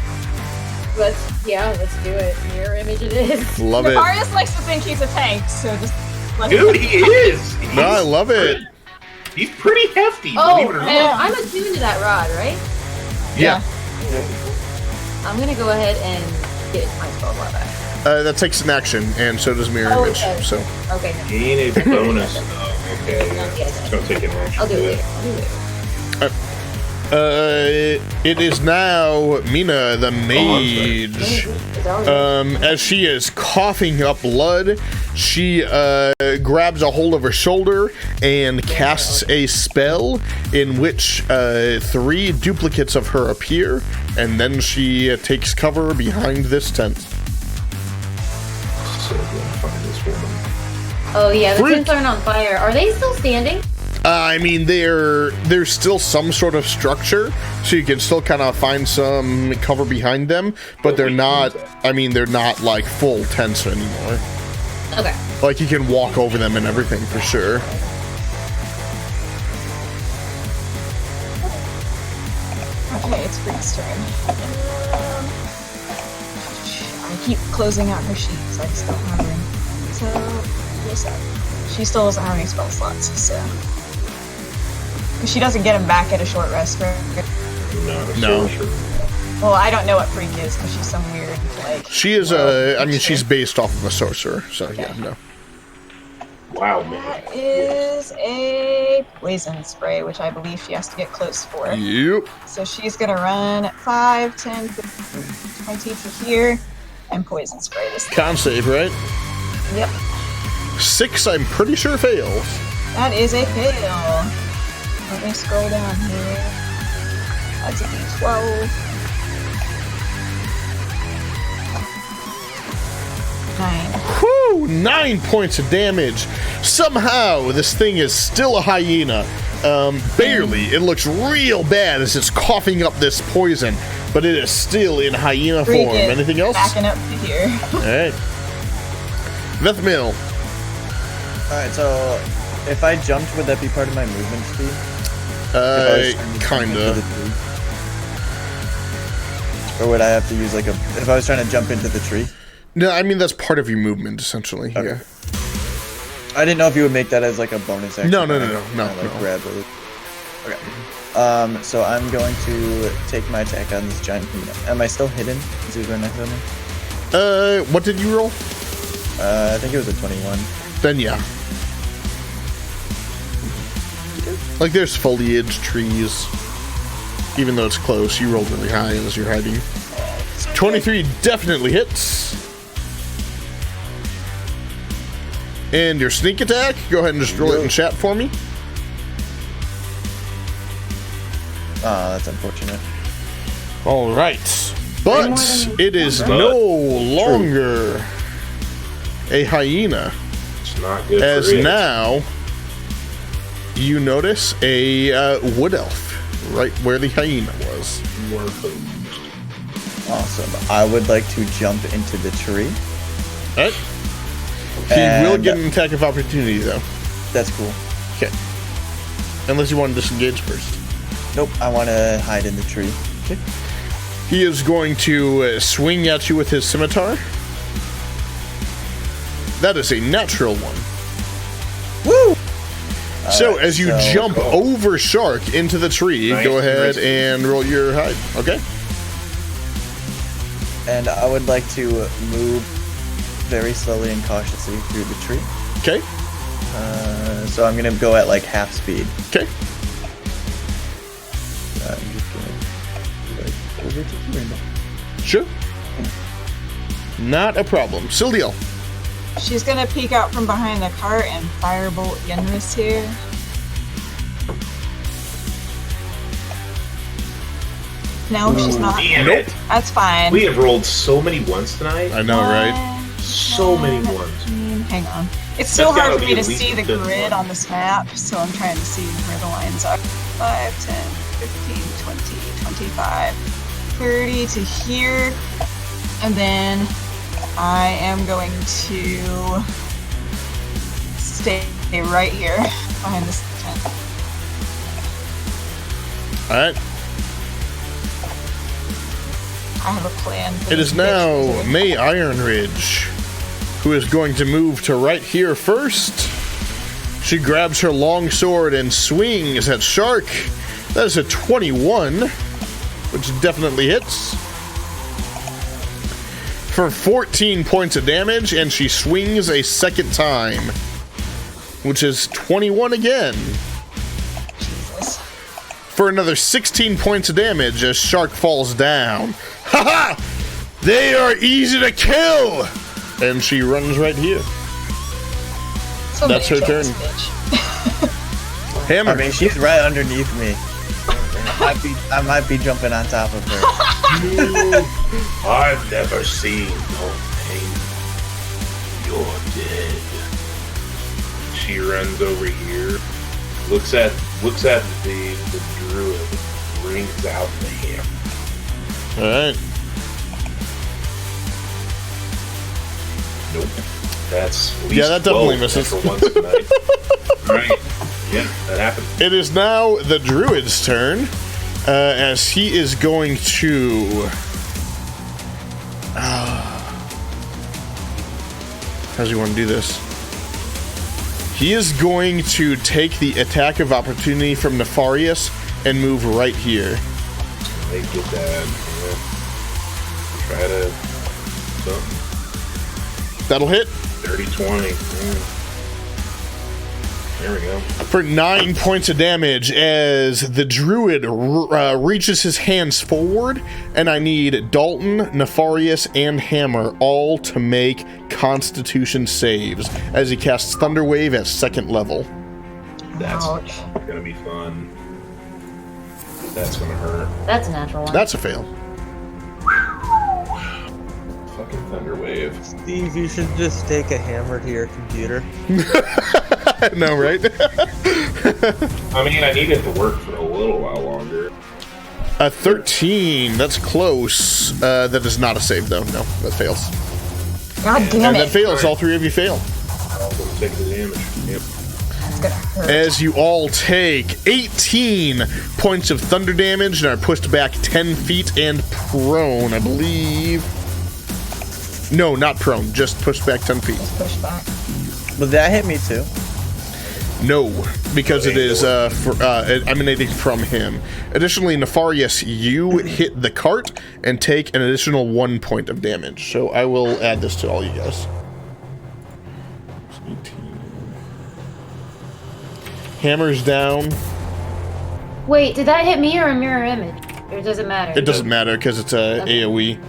Let's do it. Mirror image it is. Love it. Nefarious likes to think he's a tank, so just let Dude, he is. No, I love it. He's pretty hefty, Oh, believe it or and not. I'm attuned to that rod, right? Yeah. I'm gonna go ahead and get my spell slot back. That takes an action, and so does Mirror Oh, Image. okay. So, Okay, no. Gain a bonus. Oh, okay. It's gonna take an action. I'll do for it that. later. it is now Mina, the mage. Is that all? As she is coughing up blood, she grabs a hold of her shoulder and casts a spell in which 3 duplicates of her appear, and then she takes cover behind this tent. So I'm gonna find this woman. Oh yeah, the Freak. tents aren't on fire. Are they still standing? I mean, there's still some sort of structure, so you can still kind of find some cover behind them, but they're not, they're not like full tents anymore. Okay. Like, you can walk over them and everything for sure. Okay, it's Freak's turn. I keep closing out her sheets. I just don't have room. So, yes, she still doesn't have any spell slots, so. She doesn't get him back at a short rest, right? No. Well, I don't know what Freak is because she's some weird, like. She is she's based off of a sorcerer, so yeah, no. Wow, man. That is a poison spray, which I believe she has to get close for. Yep. So she's gonna run 5, 10, 15, 20 to here and poison spray this thing. Con save, right? Yep. 6, I'm pretty sure fails. That is a fail. Let me scroll down here. That's a d12. 9. Whew, 9 points of damage. Somehow, this thing is still a hyena. Barely. It looks real bad as it's coughing up this poison, but it is still in hyena Freak form. is Anything else? Backing up to here. Alright. Vethmil. Alright, so if I jumped, would that be part of my movement speed? If I was trying to jump into Kinda. the tree? Or would I have to use like if I was trying to jump into the tree? No, I mean, that's part of your movement, essentially. Okay. Yeah. I didn't know if you would make that as like a bonus action. No. Like grab it. Okay. So I'm going to take my attack on this giant hyena. Am I still hidden? Is he right next to me? What did you roll? I think it was a 21. Then yeah. Like, there's foliage, trees. Even though it's close, you rolled really high as you're hiding. 23 definitely hits. And your sneak attack, go ahead and just roll it in chat for me. That's unfortunate. All right. But it is no longer a hyena. It's not good As for it. now, you notice a wood elf right where the hyena was. More food. Awesome. I would like to jump into the tree. All right. He will And- get an attack of opportunity, though. That's cool. Okay. Unless you want to disengage first. Nope, I want to hide in the tree. Okay. He is going to swing at you with his scimitar. That is a natural one. Woo! So, Alright, as you so- jump over Shark into the tree, Nice. go ahead and roll your hide. Okay. And I would like to move very slowly and cautiously through the tree. Okay. So I'm gonna go at like half speed. Okay. I'm just gonna like over to the window. Sure. Not a problem. Sildiel. She's gonna peek out from behind the cart and firebolt Yenris here. No, she's not. Damn Nope. it. That's fine. We have rolled so many ones tonight. I know, right? So many ones. Hang on. It's so That's hard gotta for be me to at least see a the good grid one. on this map, so I'm trying to see where the lines are. 5, 10, 15, 20, 25, 30 to here. And then I am going to stay right here behind this tent. All right. I have a plan. For It this is now bitch. May Ironridge, who is going to move to right here first. She grabs her long sword and swings at Shark. That is a 21, which definitely hits. For 14 points of damage, and she swings a second time, which is 21 again. Jesus. For another 16 points of damage as Shark falls down. Haha! They are easy to kill! And she runs right here. Somebody That's her kill this turn. bitch. Hammer. I mean, she's right underneath me. I might be jumping on top of her. I've never seen no pain. You're dead. She runs over here, looks at the druid, brings out the hammer. Alright. Nope. That's at least Yeah, that definitely 12 misses. For once tonight. Right. Yeah, that happened. It is now the druid's turn, as he is going to... How does he want to do this? He is going to take the attack of opportunity from Nefarious and move right here. They get that. Yeah. Try to something. That'll hit 30-20. Yeah. There we go. for 9 points of damage as the druid reaches his hands forward, and I need Dalton, Nefarious, and Hammer all to make Constitution saves as he casts Thunder Wave at 2nd level. That's Ouch. gonna be fun. That's gonna hurt. That's a natural one. That's a fail. Fucking thunder wave. Steve, you should just take a hammer to your computer. No, right? I mean, I need it to work for a little while longer. A 13. That's close. That is not a save, though. No, that fails. God damn And it. that fails. All three of you fail. I'll take the damage. Yep. That's gonna hurt. As you all take 18 points of thunder damage and are pushed back 10 feet and prone, I believe. No, not prone. Just pushed back 10 feet. Push back. But that hit me too. No, because it is emanating from him. Additionally, Nefarious, you hit the cart and take an additional 1 point of damage. So I will add this to all you guys. 18. Hammer's down. Wait, did that hit me or a mirror image? Or does it matter? It doesn't matter because it's a AoE.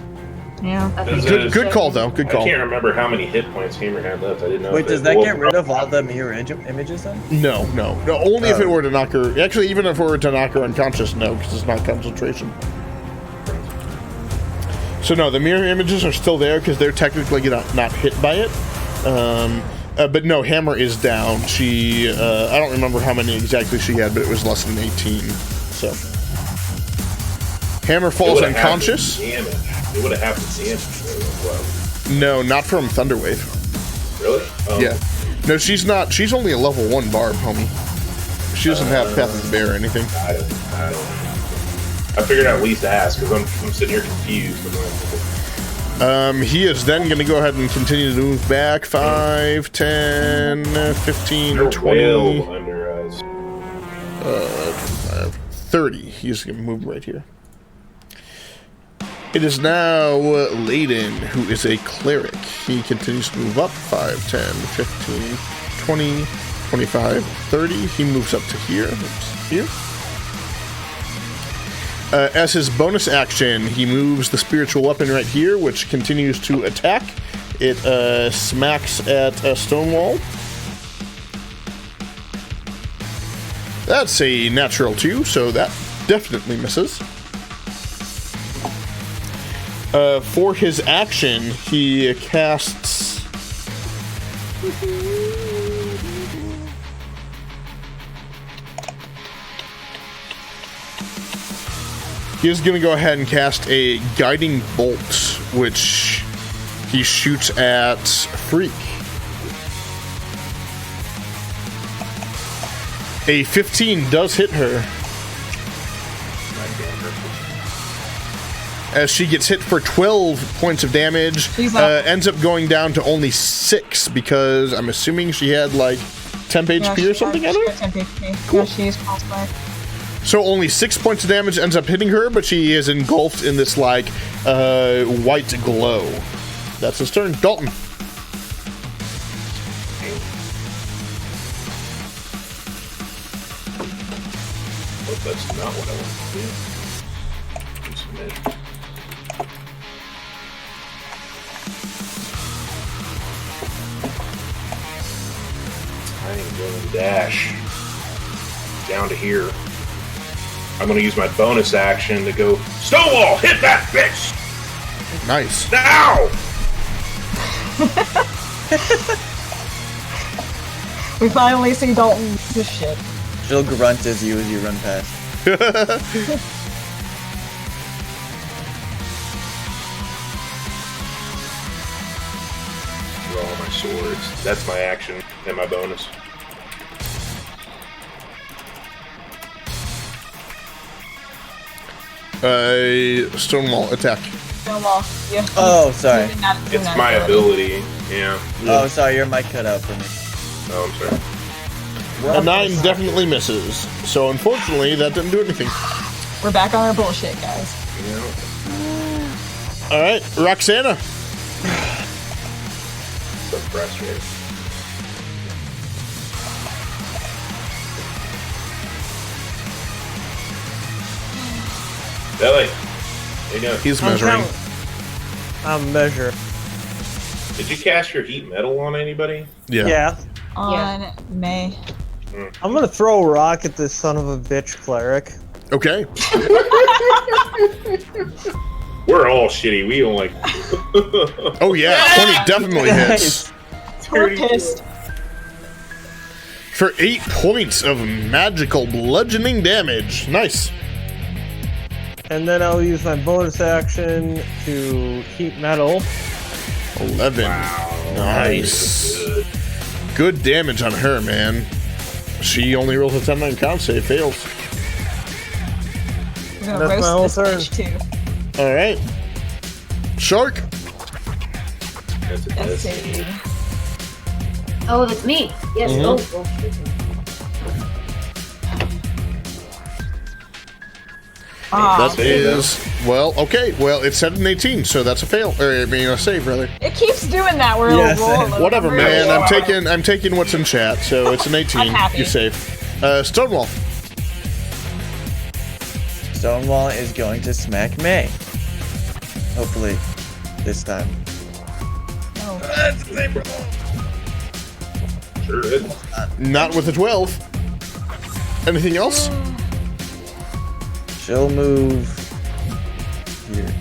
Yeah. Okay. Good call though. Good I call. can't remember how many hit points Hammer had left. I didn't know. Wait, if does it- that well, get rid of all the mirror images then? No. Only if it Oh. were to knock her. Actually, even if it were to knock her unconscious, no, because it's not concentration. So no, the mirror images are still there because they're technically not hit by it. But no, Hammer is down. She, I don't remember how many exactly she had, but it was less than 18. So Hammer falls unconscious. It would have happened damage. Well. No, not from Thunderwave. Really? Yeah. No, she's not. She's only a level 1 barb, homie. She doesn't have Path of the Bear or anything. I figured I'd at least ask, because I'm sitting here confused. He is then going to go ahead and continue to move back 5, 10, 15, They're 20. well under us. 30. He's going to move right here. It is now Layden, who is a cleric. He continues to move up 5, 10, 15, 20, 25, 30. He moves up to here. Oops, here. As his bonus action, he moves the spiritual weapon right here, which continues to attack. It smacks at Stonewall. That's a natural 2, so that definitely misses. For his action, he casts... He is going to go ahead and cast a Guiding Bolt, which he shoots at Freak. A 15 does hit her. As she gets hit for 12 points of damage, ends up going down to only 6 because I'm assuming she had like temp HP or something on her? Temp HP. Cool. Yeah, she's crossfire. So only 6 points of damage ends up hitting her, but she is engulfed in this like white glow. That's his turn. Dalton. But that's not what I want to do. Submit. I ain't going to dash down to here. I'm going to use my bonus action to go, Stonewall, hit that bitch! Nice. Now! We finally see Dalton this shit. She'll grunt as you run past. Draw my swords. That's my action and my bonus. Stonewall attack. Stonewall, yeah. Oh, sorry. It's my ability, yeah. Oh, sorry, your mic cut out for me. Oh, I'm sorry. A 9 definitely misses. So unfortunately, that didn't do anything. We're back on our bullshit, guys. Yeah. All right, Roxana. So frustrated. Billy, there you go. He's measuring. I'm measure. Did you cast your heat metal on anybody? Yeah. On May. I'm gonna throw a rock at this son of a bitch cleric. Okay. We're all shitty. We don't like. Oh yeah, 20 definitely hits. We're pissed. For 8 points of magical bludgeoning damage. Nice. And then I'll use my bonus action to heat metal. 11. Wow. Nice. Good damage on her, man. She only rolls a 10-9 con save, fails. We're gonna That's my whole roast this bitch too. All right. Shark. That's a That's miss. it. Oh, that's me. Yes. Oh, shit. That is, well, okay. Well, it's set an 18, so that's a fail. Or, I mean, a save, rather. It keeps doing that. We're Yes. rolling. Whatever, man. I'm taking what's in chat, so it's an 18. I'm happy. You save. Stonewall. Stonewall is going to smack May. Hopefully, this time. No. Sure is. Not with a 12. Anything else? She'll move here.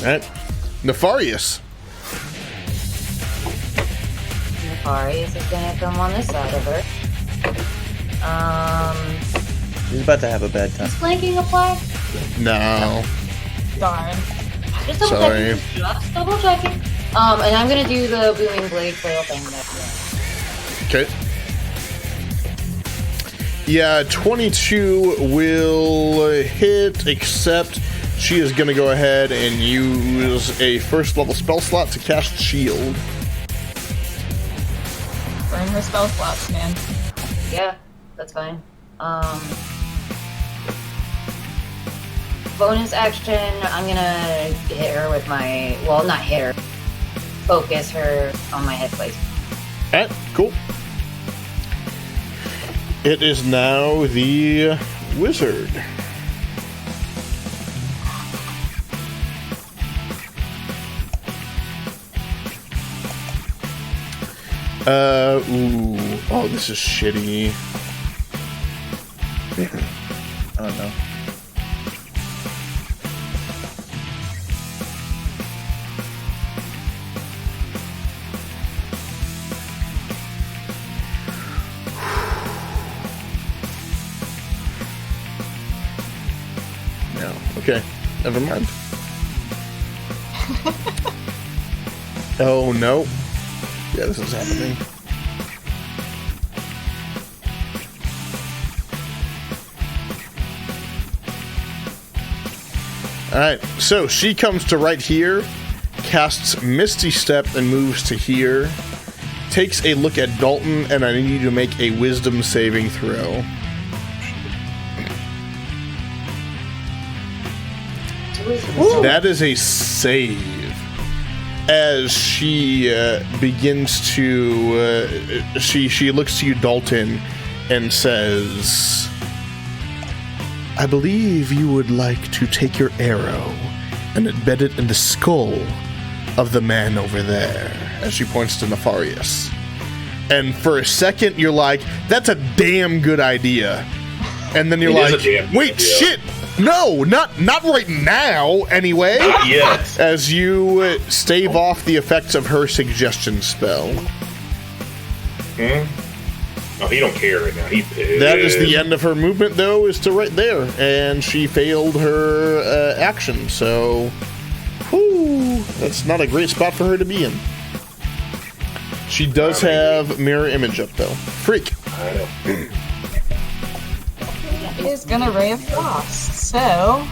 All right. Nefarious. Nefarious is gonna come on this side of her. He's about to have a bad time. Is flanking apply? No. Darn. Just double Sorry. checking. Just double checking. And I'm gonna do the booming blade trail thing next. Okay. Yeah, 22 will hit, except she is going to go ahead and use a first level spell slot to cast Shield. Burn her spell slots, man. Yeah, that's fine. Bonus action, I'm gonna hit her with my, well, not hit her, focus her on my head place. Alright, cool. It is now the wizard. Ooh. Oh, this is shitty. Oh no. No. Okay, never mind. Oh, no. Yeah, this is happening. Alright, so she comes to right here, casts Misty Step and moves to here, takes a look at Dalton, and I need you to make a wisdom saving throw. That is a save. As she begins to, she looks to you, Dalton, and says, "I believe you would like to take your arrow and embed it in the skull of the man over there," as she points to Nefarious. And for a second, you're like, "That's a damn good idea." And then you're It is like, a damn good "Wait, idea. shit! No, not right now, anyway." Not yet. As you stave off the effects of her suggestion spell. Hmm? Oh, he don't care right now. He That is the end of her movement, though, is to right there. And she failed her action, so... Whew, that's not a great spot for her to be in. She does have mirror image up, though. Freak. I know. Is gonna Ray of Frost, so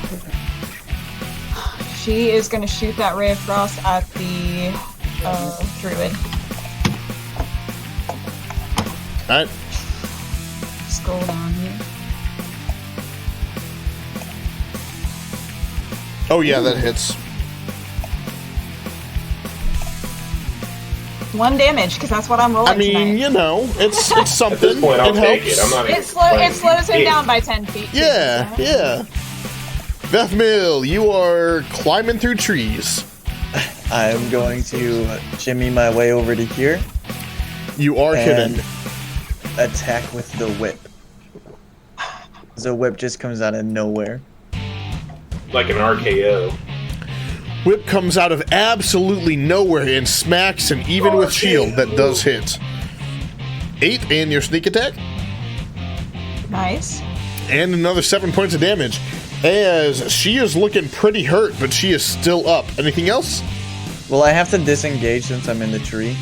she is gonna shoot that Ray of Frost at the druid. Alright. Scroll down here. Oh, yeah, that hits. 1 damage, because that's what I'm rolling I mean, tonight. you know, it's something. At this point, I'll it take helps. it. I'm not even It slows him down by 10 feet. too, Yeah, so. yeah. Beth Mill, you are climbing through trees. I'm going to shimmy my way over to here You are and hidden. attack with the whip. The whip just comes out of nowhere. Like an RKO. Whip comes out of absolutely nowhere and smacks, and even with shield, that does hit. 8 in your sneak attack, Nice. and another 7 points of damage. As she is looking pretty hurt, but she is still up. Anything else? Well, I have to disengage since I'm in the tree.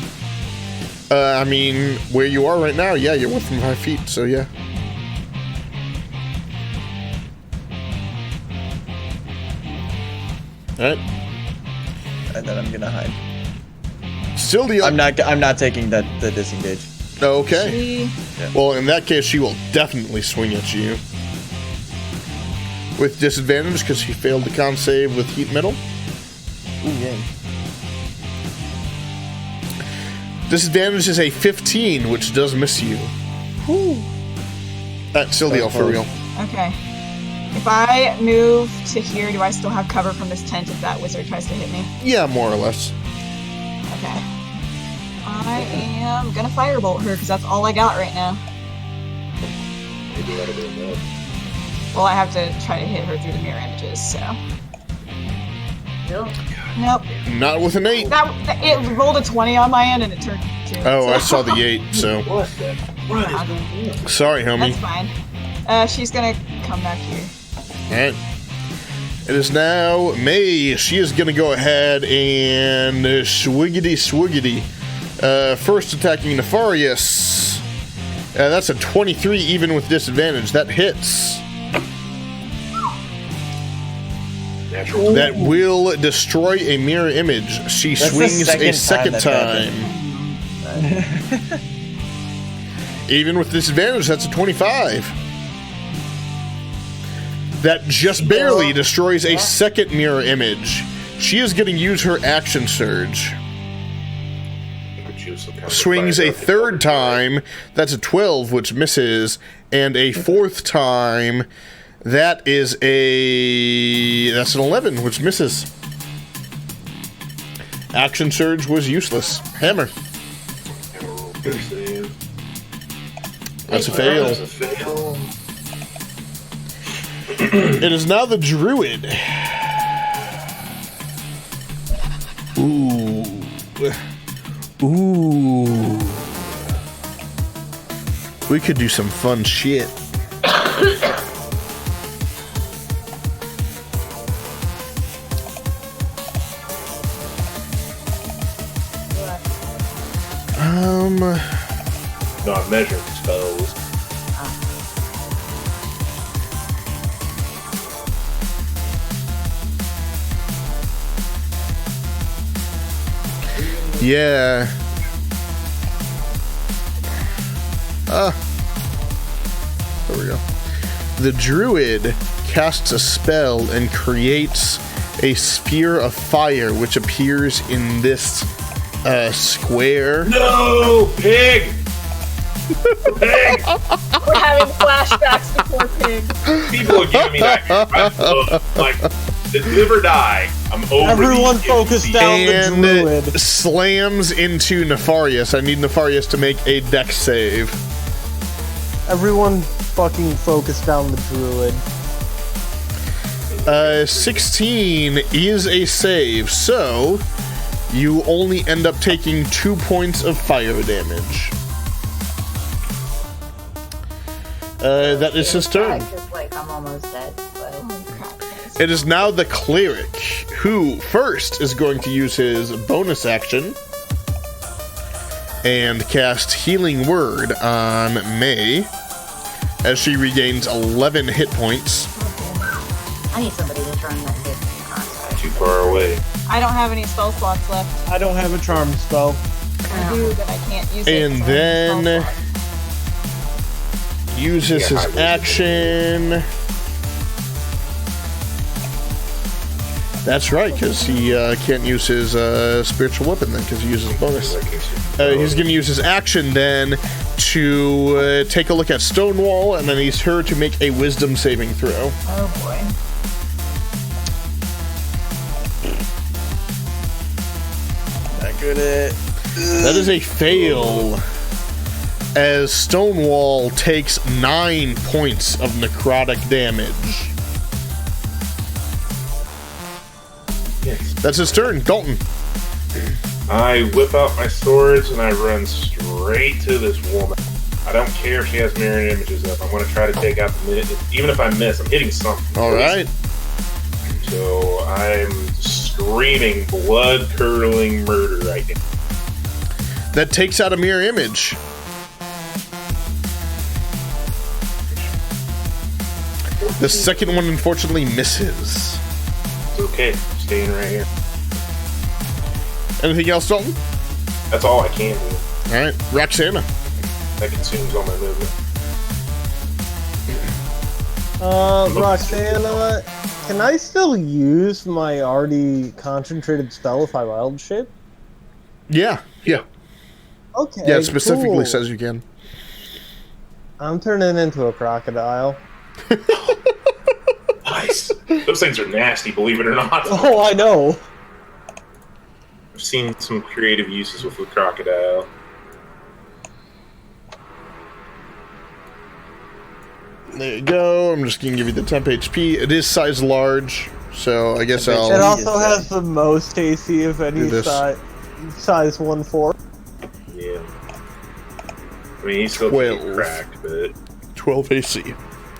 I mean, where you are right now, yeah, you're within 5 feet, so yeah. Alright. And then I'm gonna hide. Still the I'm not taking the disengage. Okay. She, Well, in that case, she will definitely swing at you. With disadvantage, because she failed the con save with heat metal. Ooh, yay. Disadvantage is a 15, which does miss you. That's still the for real. okay. If I move to here, do I still have cover from this tent if that wizard tries to hit me? Yeah, more or less. Okay. I am gonna firebolt her because that's all I got right now. Maybe that'll be enough. Well, I have to try to hit her through the mirror images, so. Cool. Nope. Not with an 8. It rolled a 20 on my end and it turned 2. Oh, I saw the 8, so. What the? What is going on? Sorry, homie. That's fine. She's gonna come back here. Alright. It is now May. She is going to go ahead and swiggity. First attacking Nefarious. That's a 23 even with disadvantage. That hits. Natural. That will destroy a mirror image. She That's the swings a second second time time. Even with disadvantage, that's a 25. That just barely destroys a second mirror image. She is going to use her action surge. Swings a third time. That's a 12, which misses. And a fourth time. That's an 11, which misses. Action surge was useless. Hammer. That's a fail. It is now the druid. Ooh. We could do some fun shit. Not measuring spells. Yeah. There we go. The druid casts a spell and creates a sphere of fire which appears in this square. No! Pig! Pig! We're having flashbacks before Pig. People are giving me that. Like, live or die. I'm over. Everyone focus down the And druid. slams into Nefarious. I need Nefarious to make a dex save. Everyone fucking focus down the druid. 16 is a save, so you only end up taking 2 points of fire damage. That is his turn. Just like I'm almost dead. But... Holy crap. It is now the cleric, who first is going to use his bonus action and cast Healing Word on May as she regains 11 hit points. I need somebody to turn that hit contact. Too far away. I don't have any spell slots left. I don't have a charm spell. I do, but I can't use it. And 'cause I don't have then spell slots. uses his action. That's right, because he can't use his spiritual weapon then, because he uses bonus. He's going to use his action then to take a look at Stonewall, and then he's her to make a wisdom saving throw. Oh boy. Not good at it. That is a fail, as Stonewall takes 9 points of necrotic damage. Yes. That's his turn. Dalton. I whip out my swords and I run straight to this woman. I don't care if she has mirror images up. I'm going to try to take out the minute. Even if I miss, I'm hitting something. All right. So I'm screaming blood-curdling murder right now. That takes out a mirror image. The second one unfortunately misses. It's okay. I'm staying right here. Anything else, Dalton? That's all I can do. All right, Roxana. That consumes all my movement. Roxana, can I still use my already concentrated spell if I wild shape? Yeah. Okay. Yeah, it specifically cool. says you can. I'm turning into a crocodile. Nice. Those things are nasty, believe it or not. Oh, I know. I've seen some creative uses with the crocodile. There you go. I'm just going to give you the temp HP. It is size large. So I guess It I'll. also has the most AC of any Do this. size 1/4. Yeah. I mean, he's still 12. getting cracked, but 12 AC.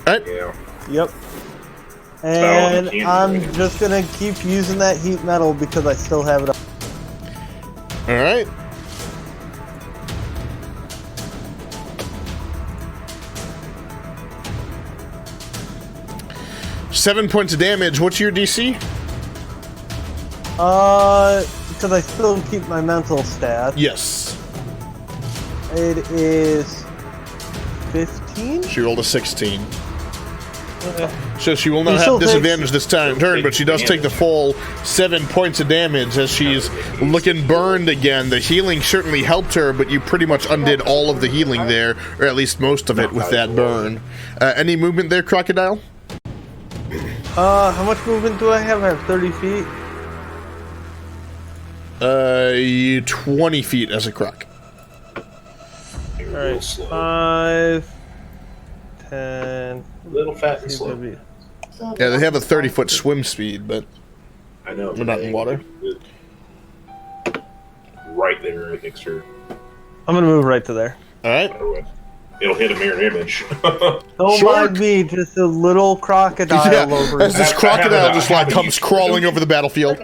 Alright. yeah. Yep. all And you can do I'm right now. just gonna keep using that heat metal because I still have it up. Alright. Seven points of damage. What's your DC? Because I still keep my mental stat. Yes. It is 15? She rolled a 16. So she will not He have still disadvantage this turn, but she does take the full 7 points of damage as she's looking burned again. The healing certainly helped her, but you pretty much undid all of the healing there, or at least most of it with that burn. Any movement there, Crocodile? How much movement do I have? I have 30 feet. 20 feet as a croc. You're real Alright, slow. 5, 10. Little fat and slow. Yeah, they have a 30-foot swim speed, but I know. We're not in water. Right there, right next to her. I'm gonna move right to there. alright. Otherwise, it'll hit a mirror image. Don't Shark. mind me, just a little crocodile Yeah, over as here. this I have crocodile a- just I like have a comes use for crawling it. over the battlefield.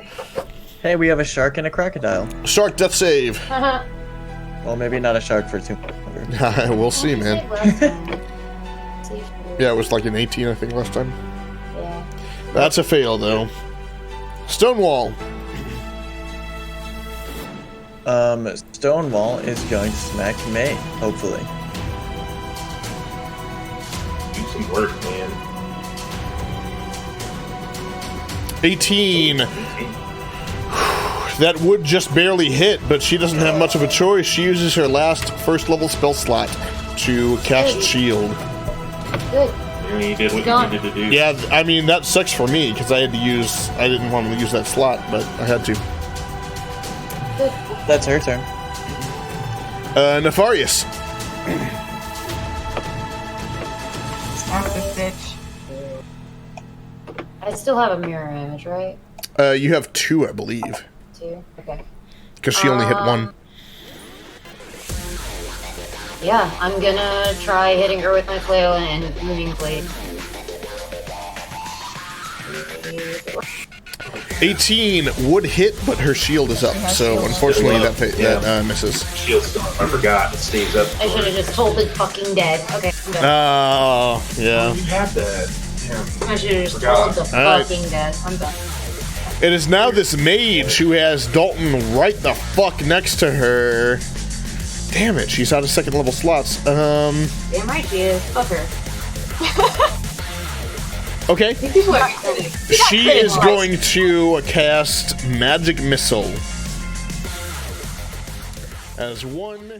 Hey, we have a shark and a crocodile. Shark death save. Well, maybe not a shark for too longer. We'll see, man. Yeah, it was like an 18, I think, last time. Yeah. That's a fail, though. Stonewall. Stonewall is going to smack May, hopefully. Do some work, man. 18. That would just barely hit, but she doesn't have much of a choice. She uses her last first level spell slot to cast Shield. Good. And you did what Gone. you needed to do. Yeah, I mean, that sucks for me, because I didn't want to use that slot, but I had to. That's her turn. Nefarious. Smack this bitch. I still have a mirror image, right? You have 2, I believe, 2? Okay. because she only hit 1. Yeah, I'm gonna try hitting her with my flail and moving blade. 18 would hit, but her shield is up, so unfortunately that misses. Shield's gone. I forgot. It stays up. I should have just told it fucking dead. Okay, I'm done. Oh, yeah. You have that. Yeah. I should have just forgot. told the Alright. fucking dead. I'm done. It is now this mage who has Dalton right the fuck next to her. Damn it, she's out of second level slots. Damn right she is. Fuck her. Okay. People are kidding. She is going to cast Magic Missile. As one.